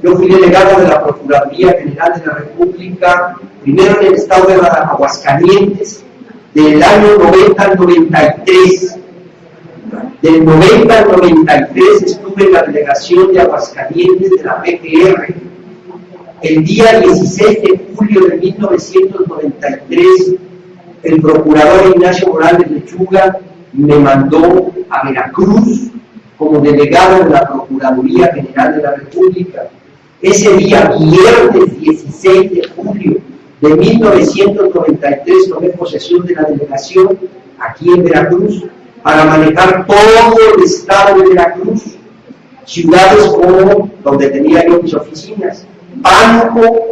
Yo fui delegado de la Procuraduría General de la República, primero en el estado de Aguascalientes, del año 90 al 93. Del 90 al 93 estuve en la delegación de Aguascalientes de la PGR. el día 16 de julio de 1993, el procurador Ignacio Morales Lechuga me mandó a Veracruz como delegado de la Procuraduría General de la República. Ese día, viernes 16 de julio de 1993, tomé posesión de la delegación aquí en Veracruz para manejar todo el estado de Veracruz, ciudades como donde tenía yo mis oficinas: Pánuco,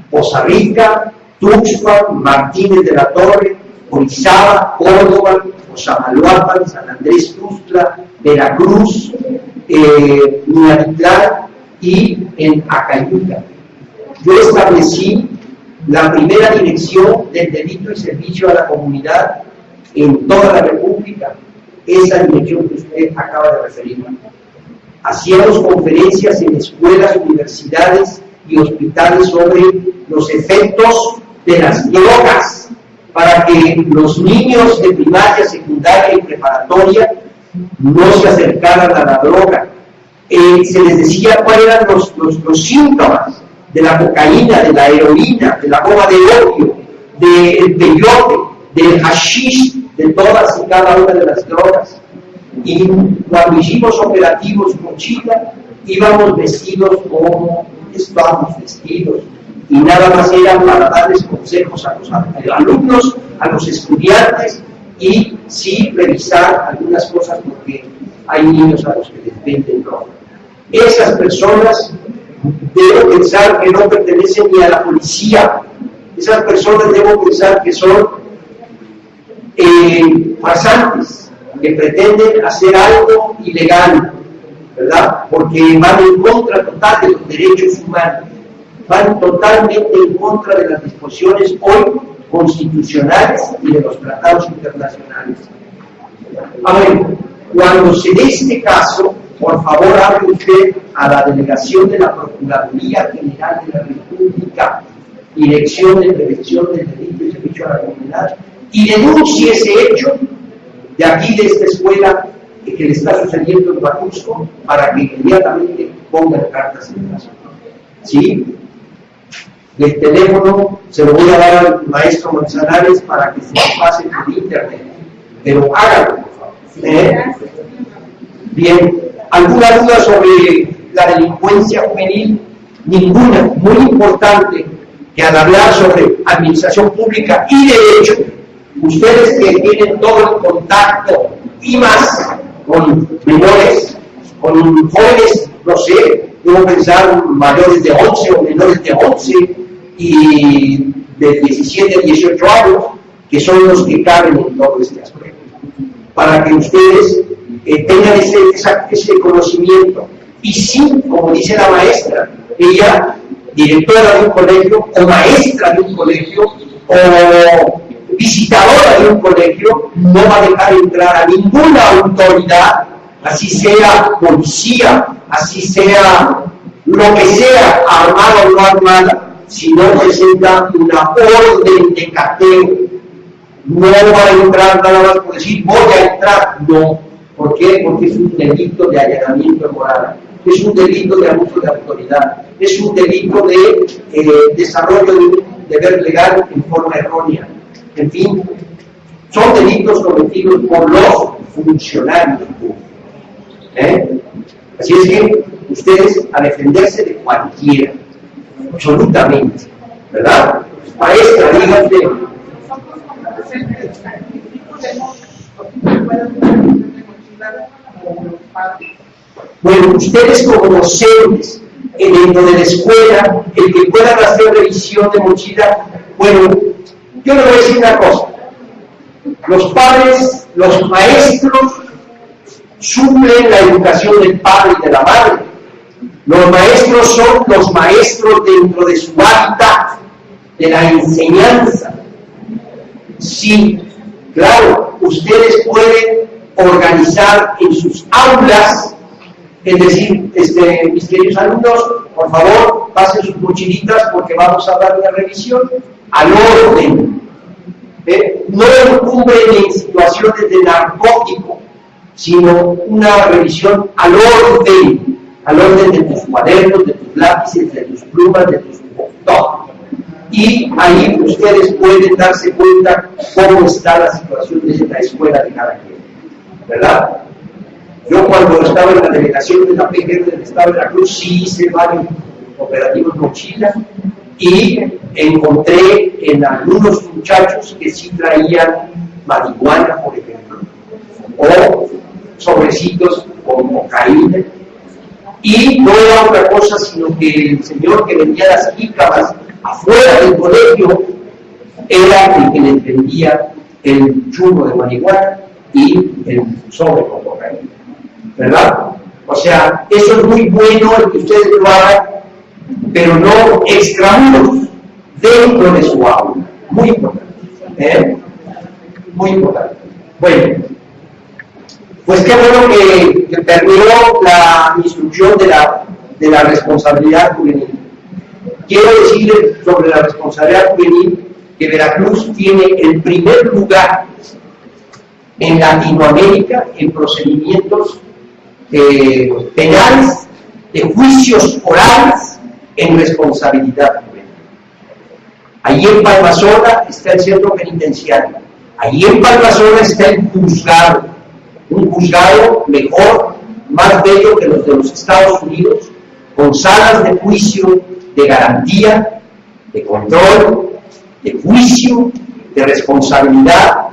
Poza Rica, Tuxpan, Martínez de la Torre, Orizaba, Córdoba, Oxamalhuapan, San Andrés Tuxtla, Veracruz, Minatitlán y en Acayuca. Yo establecí la primera dirección del delito y servicio a la comunidad en toda la República, esa dirección que usted acaba de referir. Hacíamos conferencias en escuelas, universidades y hospitales sobre los efectos de las drogas para que los niños de primaria, secundaria y preparatoria no se acercaran a la droga. Se les decía cuáles eran los síntomas de la cocaína, de la heroína, de la goma de opio, del peyote, del hashish, de todas y cada una de las drogas. Y cuando hicimos operativos Mochila, íbamos vestidos como estábamos vestidos, y nada más era para darles consejos a los alumnos, a los estudiantes, y sí revisar algunas cosas porque hay niños a los que les venden droga. Esas personas debo pensar que no pertenecen ni a la policía. Esas personas debo pensar que son farsantes, que pretenden hacer algo ilegal, ¿verdad? Porque van en contra total de los derechos humanos, van totalmente en contra de las disposiciones hoy constitucionales y de los tratados internacionales. A ver, cuando se dé este caso, por favor hable usted a la delegación de la Procuraduría General de la República, Dirección de Prevención del Delito y Servicio a la Comunidad, y denuncie ese hecho de aquí, de esta escuela que le está sucediendo en Huatusco, para que inmediatamente pongan cartas en el caso. ¿Sí? El teléfono se lo voy a dar al maestro Manzanares para que se lo pase por internet, pero hágalo, por favor. Bien, ¿alguna duda sobre la delincuencia juvenil? Ninguna. Muy importante que al hablar sobre administración pública y derecho, ustedes que tienen todo el contacto y más con menores, con jóvenes, no sé, debo pensar mayores de 11 o menores de 11 y de 17 a 18 años, que son los que caben en todo este aspecto, para que ustedes tengan ese conocimiento. Y sí, como dice la maestra, ella, directora de un colegio, o maestra de un colegio, o visitadora de un colegio, no va a dejar entrar a ninguna autoridad, así sea policía, así sea lo que sea, armada o no armada, si no presenta una orden de cateo. No va a entrar nada más por decir voy a entrar, no. ¿Por qué? Porque es un delito de allanamiento de morada, es un delito de abuso de autoridad, es un delito de desarrollo de un deber legal en forma errónea. En fin, son delitos cometidos por los funcionarios públicos. Así es que ustedes a defenderse de cualquiera, absolutamente, ¿verdad? Maestra, diga usted. Bueno, ustedes como docentes dentro de la escuela, el que puedan hacer revisión de mochila, bueno, yo le voy a decir una cosa: los padres, los maestros suplen la educación del padre y de la madre. Los maestros son los maestros dentro de su hábitat, de la enseñanza. Sí, claro, ustedes pueden organizar en sus aulas, es decir, mis queridos alumnos, por favor, pasen sus mochilitas porque vamos a dar una revisión al orden. No encubren en situaciones de narcótico, sino una revisión al orden de tus cuadernos, de tus lápices, de tus plumas, de tus y ahí ustedes pueden darse cuenta cómo está la situación de la escuela de cada quien, ¿verdad? Yo cuando estaba en la delegación de la PGR del Estado de Veracruz sí hice varios operativos mochila y encontré en algunos muchachos que sí traían marihuana, por ejemplo, o sobrecitos con cocaína, y no era otra cosa sino que el señor que vendía las jícamas afuera del colegio era el que le vendía el churro de marihuana y el sobre con cocaína, ¿verdad? O sea, eso es muy bueno el que ustedes lo hagan, pero no extramuros, dentro de su aula. Muy importante, muy importante. Bueno, pues qué bueno que terminó la instrucción de la responsabilidad juvenil. Quiero decirles sobre la responsabilidad juvenil que Veracruz tiene el primer lugar en Latinoamérica en procedimientos penales, de juicios orales en responsabilidad juvenil. Allí en Palmasola está el centro penitenciario, allí en Palmasola está el juzgado, un juzgado mejor, más bello que los de los Estados Unidos, con salas de juicio, de garantía, de control, de juicio, de responsabilidad,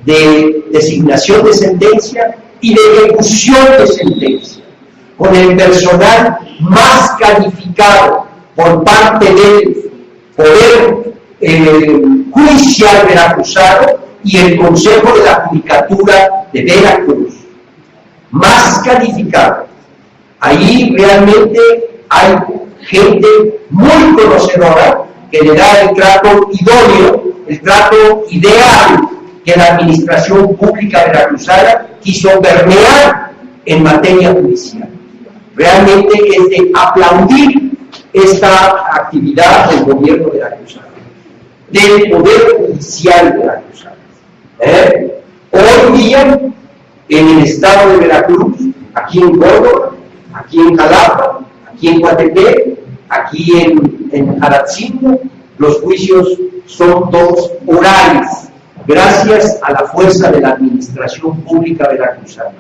de designación de sentencia y de ejecución de sentencia, con el personal más calificado por parte del Poder Judicial veracruzano y el Consejo de la Judicatura de Veracruz, más calificado. Ahí realmente hay gente muy conocedora que le da el trato idóneo, el trato ideal que la administración pública veracruzana quiso permear en materia judicial. Realmente es de aplaudir esta actividad del gobierno veracruzano, del Poder Judicial veracruzano. Hoy día, en el estado de Veracruz, aquí en Córdoba, aquí en Jalapa, aquí en Coatepec, aquí en Aratzingo, los juicios son todos orales, gracias a la fuerza de la administración pública veracruzana,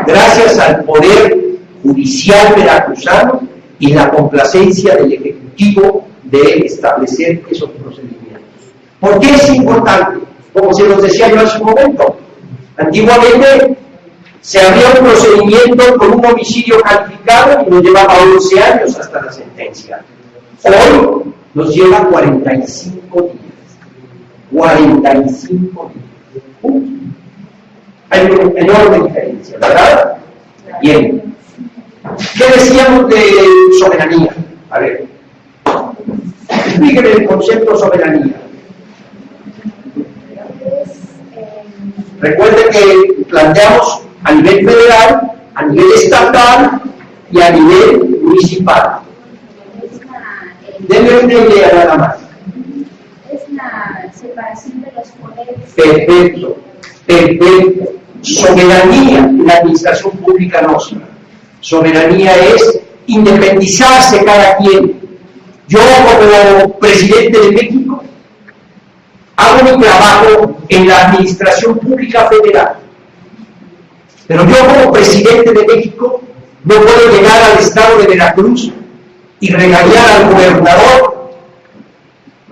gracias al Poder Judicial veracruzano y la complacencia del Ejecutivo de establecer esos procedimientos. ¿Por qué es importante? Como se los decía yo hace un momento, antiguamente se abría un procedimiento con un homicidio calificado y nos llevaba 11 años hasta la sentencia. Hoy nos lleva 45 días. 45 días. Hay una enorme diferencia, ¿verdad? Bien. ¿Qué decíamos de soberanía? A ver, explíqueme el concepto de soberanía. Recuerden que planteamos a nivel federal, a nivel estatal y a nivel municipal. Denme una idea nada más. Es la separación de los poderes. Perfecto, perfecto. Soberanía en la administración pública nuestra. Soberanía es independizarse cada quien. Yo como presidente de México hago mi trabajo en la administración pública federal. Pero yo como presidente de México no puedo llegar al estado de Veracruz y regañar al gobernador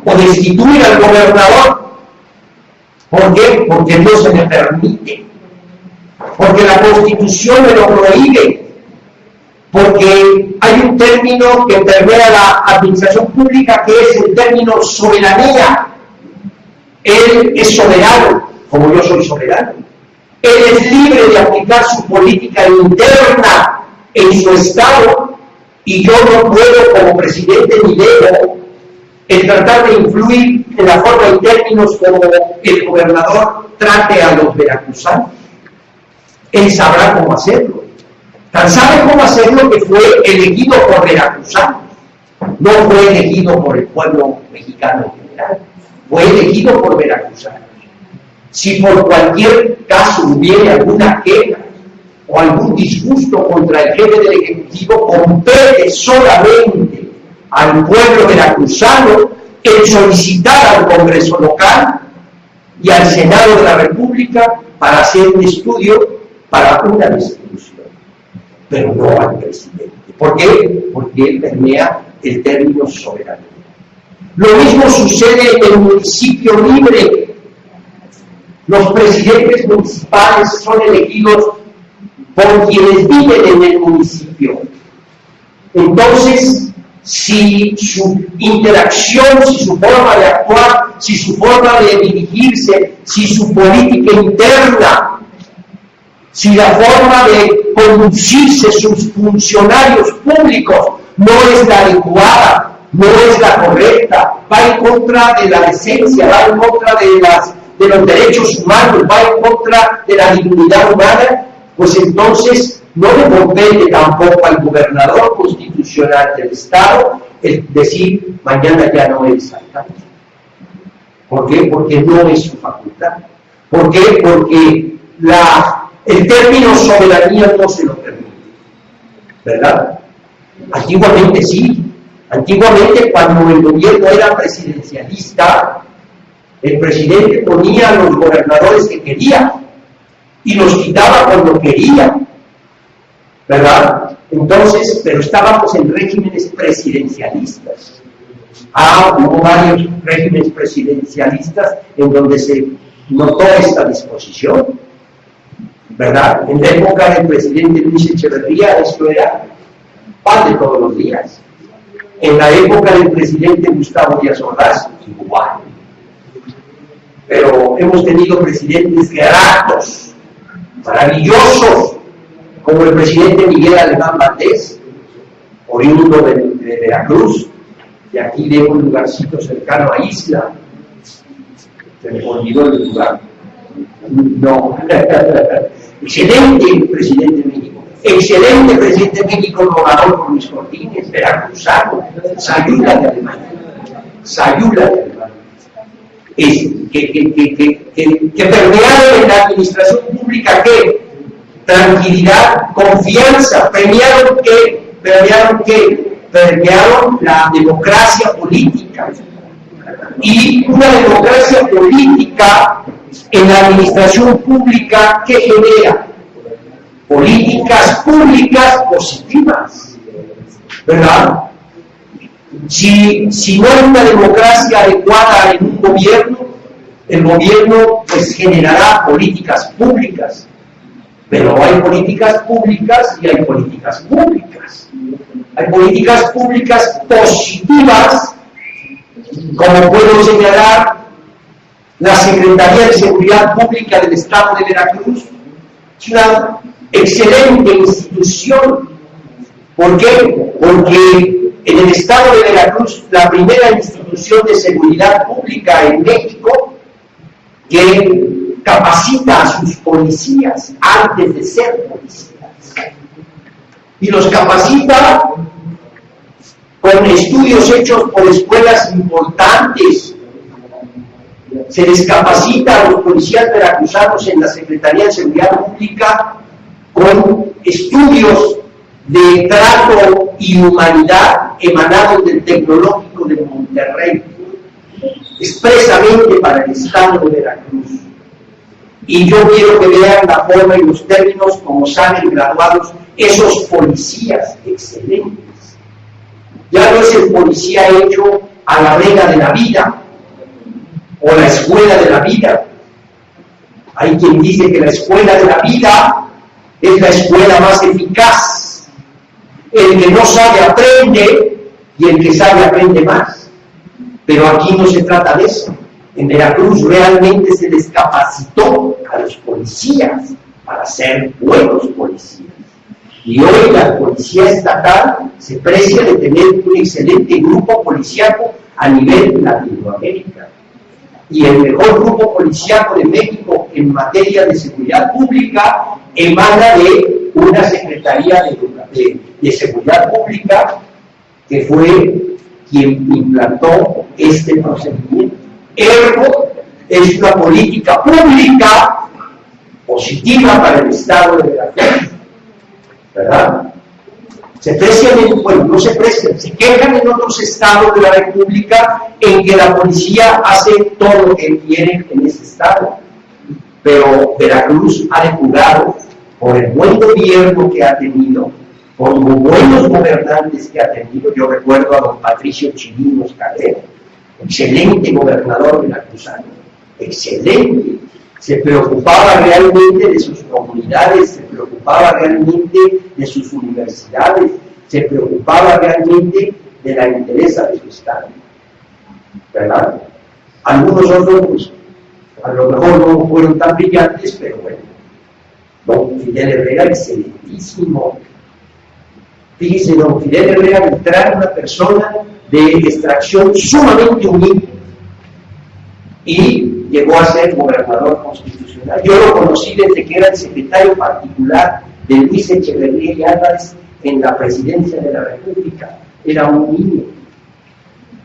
o destituir al gobernador. ¿Por qué? Porque no se me permite. Porque la Constitución me lo prohíbe. Porque hay un término que permea la administración pública que es el término soberanía. Él es soberano, como yo soy soberano. Él es libre de aplicar su política interna en su estado y yo no puedo, como presidente ni debo, el tratar de influir en la forma y términos como el gobernador trate a los veracruzanos. Él sabrá cómo hacerlo. Tan sabe cómo hacerlo que fue elegido por veracruzanos, no fue elegido por el pueblo mexicano en general, fue elegido por veracruzanos. Si por cualquier caso hubiera alguna queja o algún disgusto contra el jefe del Ejecutivo, compete solamente al pueblo veracruzano el solicitar al Congreso local y al Senado de la República para hacer un estudio para una distribución, pero no al presidente. ¿Por qué? Porque permea el término soberanía. Lo mismo sucede en el municipio libre. Los presidentes municipales son elegidos por quienes viven en el municipio. Entonces, si su interacción, si su forma de actuar, si su forma de dirigirse, si su política interna, si la forma de conducirse sus funcionarios públicos no es la adecuada, no es la correcta, va en contra de la decencia, va en contra de los derechos humanos, va en contra de la dignidad humana, pues entonces no le compete tampoco al gobernador constitucional del Estado el decir mañana ya no eres alcalde. ¿Por qué? Porque no es su facultad. ¿Por qué? Porque el término soberanía no se lo permite, ¿verdad? Antiguamente sí. Antiguamente, cuando el gobierno era presidencialista, el presidente ponía a los gobernadores que quería y los quitaba cuando quería, ¿verdad? Entonces, pero estábamos en regímenes presidencialistas. Hubo varios regímenes presidencialistas en donde se notó esta disposición, ¿verdad? En la época del presidente Luis Echeverría, esto era pan de todos los días. En la época del presidente Gustavo Díaz Ordaz, igual. Pero hemos tenido presidentes gratos, maravillosos, como el presidente Miguel Alemán Valdés, oriundo de Veracruz, de aquí de un lugarcito cercano a Isla. Se me olvidó el lugar. No. Excelente presidente de México. Excelente presidente de México, gobernador Luis Cortines, veracruzano, Sayula de Alemania. Sayula de Alemania. Que permearon en la administración pública ¿qué? Tranquilidad, confianza, premiaron la democracia política. Y una democracia política en la administración pública que genera políticas públicas positivas, ¿verdad? Si no hay una democracia adecuada en un gobierno, el gobierno pues generará políticas públicas, pero hay políticas públicas y hay políticas públicas. Hay políticas públicas positivas, como puedo señalar la Secretaría de Seguridad Pública del Estado de Veracruz. Es una excelente institución. ¿Por qué? Porque en el Estado de Veracruz, la primera institución de seguridad pública en México que capacita a sus policías antes de ser policías. Y los capacita con estudios hechos por escuelas importantes. Se les capacita a los policías veracruzanos en la Secretaría de Seguridad Pública con estudios de trato y humanidad emanados del Tecnológico de Monterrey, expresamente para el Estado de Veracruz. Y yo quiero que vean la forma y los términos como salen graduados esos policías excelentes. Ya no es el policía hecho a la regla de la vida o la escuela de la vida. Hay quien dice que la escuela de la vida es la escuela más eficaz. El que no sabe aprende y el que sabe aprende más. Pero aquí no se trata de eso. En Veracruz realmente se les capacitó a los policías para ser buenos policías. Y hoy la policía estatal se precia de tener un excelente grupo policíaco a nivel Latinoamérica. Y el mejor grupo policíaco de México en materia de seguridad pública emana de una Secretaría de Seguridad Pública que fue quien implantó este procedimiento. Ergo, es una política pública positiva para el Estado de Veracruz, ¿verdad? Se precian, bueno, no se precian, se quejan en otros estados de la República en que la policía hace todo lo que quiere en ese estado. Pero Veracruz ha depurado por el buen gobierno que ha tenido, por los buenos gobernantes que ha tenido. Yo recuerdo a don Patricio Chirinos Calero, excelente gobernador veracruzano, excelente. Se preocupaba realmente de sus comunidades, se preocupaba realmente de sus universidades, se preocupaba realmente de la interesa de su estado, ¿verdad? Algunos otros, pues, a lo mejor no fueron tan brillantes, pero bueno. Don Fidel Herrera, excelentísimo. Fíjese, don Fidel Herrera Beltrán, una persona de extracción sumamente humilde, y llegó a ser gobernador constitucional. Yo lo conocí desde que era el secretario particular de Luis Echeverría y Álvarez en la presidencia de la República. Era un niño.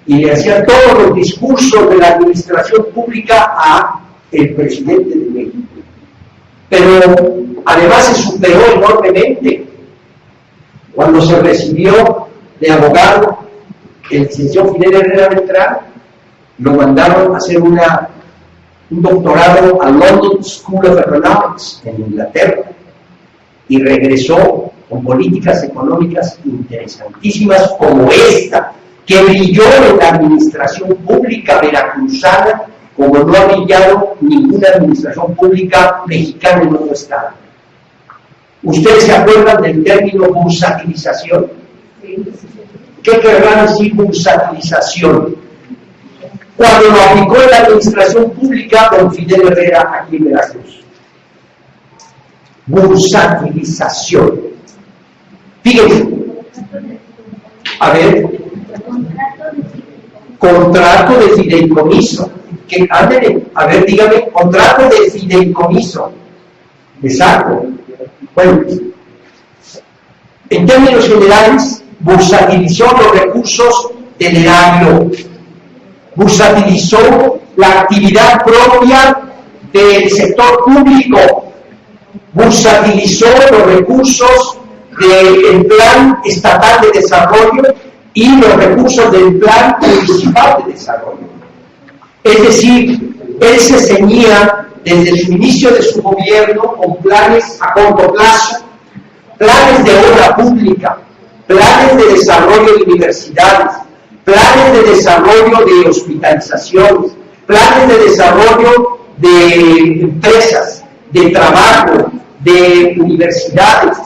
Y le hacía todos los discursos de la administración pública a el presidente de México. Pero además se superó enormemente. Cuando se recibió de abogado, el señor Fidel Herrera Beltrán lo mandaron a hacer un doctorado a London School of Economics en Inglaterra, y regresó con políticas económicas interesantísimas como esta, que brilló en la administración pública veracruzana como no ha brillado ninguna administración pública mexicana en otro estado. ¿Ustedes se acuerdan del término bursatilización? ¿Qué querrá decir bursatilización? Cuando lo aplicó en la administración pública don Fidel Herrera aquí en Veracruz. Bursatilización. Fíjense. A ver. Contrato de fideicomiso. Que, ándale, a ver, dígame, contrato de fideicomiso. Exacto. Bueno, en términos generales, bursatilizó los recursos del erario, bursatilizó la actividad propia del sector público, bursatilizó los recursos del Plan Estatal de Desarrollo y los recursos del Plan Municipal de Desarrollo. Es decir, él se ceñía desde su inicio de su gobierno con planes a corto plazo, planes de obra pública, planes de desarrollo de universidades, planes de desarrollo de hospitalizaciones, planes de desarrollo de empresas, de trabajo, de universidades,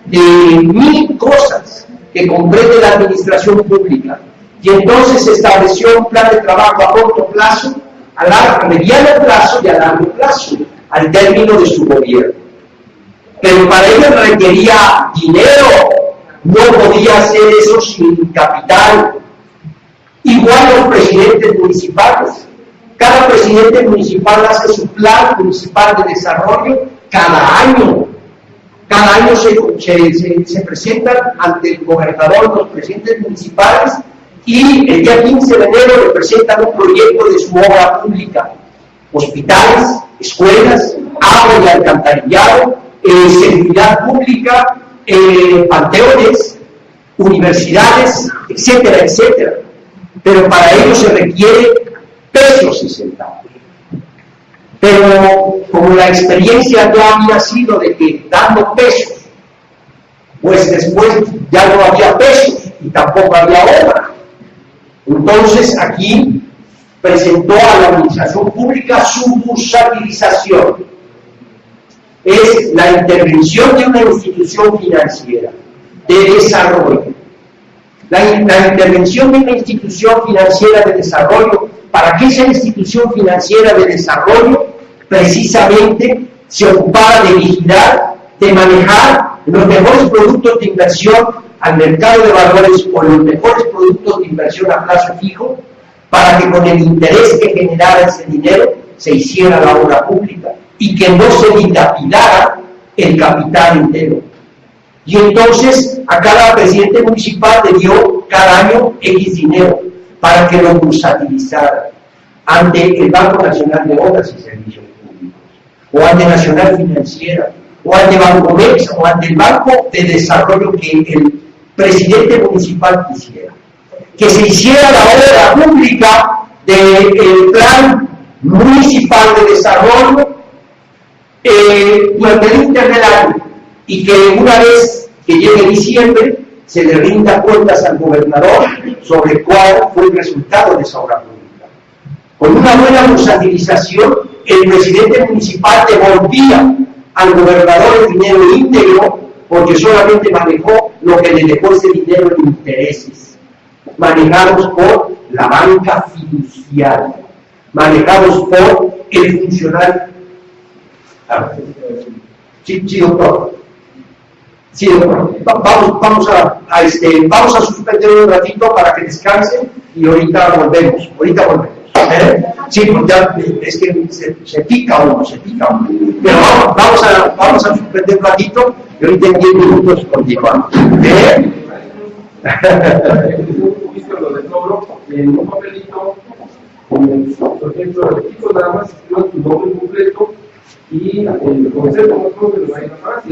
de mil cosas que comprende la administración pública. Y entonces se estableció un plan de trabajo a corto plazo, a mediano plazo y a largo plazo, al término de su gobierno. Pero para ello requería dinero, no podía hacer eso sin capital. Igual los presidentes municipales. Cada presidente municipal hace su plan municipal de desarrollo cada año. Cada año se presentan ante el gobernador los presidentes municipales, y el día 15 de enero le presentan un proyecto de su obra pública: hospitales, escuelas, agua y alcantarillado, seguridad pública, panteones, universidades, etcétera, etcétera. Pero para ello se requiere pesos y centavos. Pero como la experiencia ya había sido de que dando pesos, pues después ya no había pesos y tampoco había obra. Entonces aquí presentó a la administración pública su bursatilización. Es la intervención de una institución financiera de desarrollo. La intervención de una institución financiera de desarrollo, para que esa institución financiera de desarrollo precisamente se ocupara de vigilar, de manejar los mejores productos de inversión al mercado de valores o los mejores productos de inversión a plazo fijo, para que con el interés que generara ese dinero se hiciera la obra pública y que no se dilapidara el capital entero. Y entonces a cada presidente municipal le dio cada año X dinero para que lo bursatilizara ante el Banco Nacional de Obras y Servicios Públicos, o ante Nacional Financiera, o ante Bancomex, o ante el Banco de Desarrollo que el presidente municipal quisiera? Que se hiciera la obra pública del plan municipal de desarrollo durante el ínter del año y que una vez que llegue diciembre se le rinda cuentas al gobernador sobre cuál fue el resultado de esa obra pública. Con una buena bursátización, el presidente municipal devolvía al gobernador el dinero íntegro porque solamente manejó lo que le dejó ese dinero en intereses, manejados por la banca fiduciaria, manejados por el funcionario. Sí, doctor. Sí, doctor. Vamos a suspender un ratito para que descansen y ahorita volvemos. Sí, porque es que se pica uno. Pero vamos a suspender un ratito y ahorita en 10 minutos continuamos. Lo de cobro en un papelito, por ejemplo, el equipo nada más escriban su nombre completo y el concepto, no creo que lo vayan a pagar.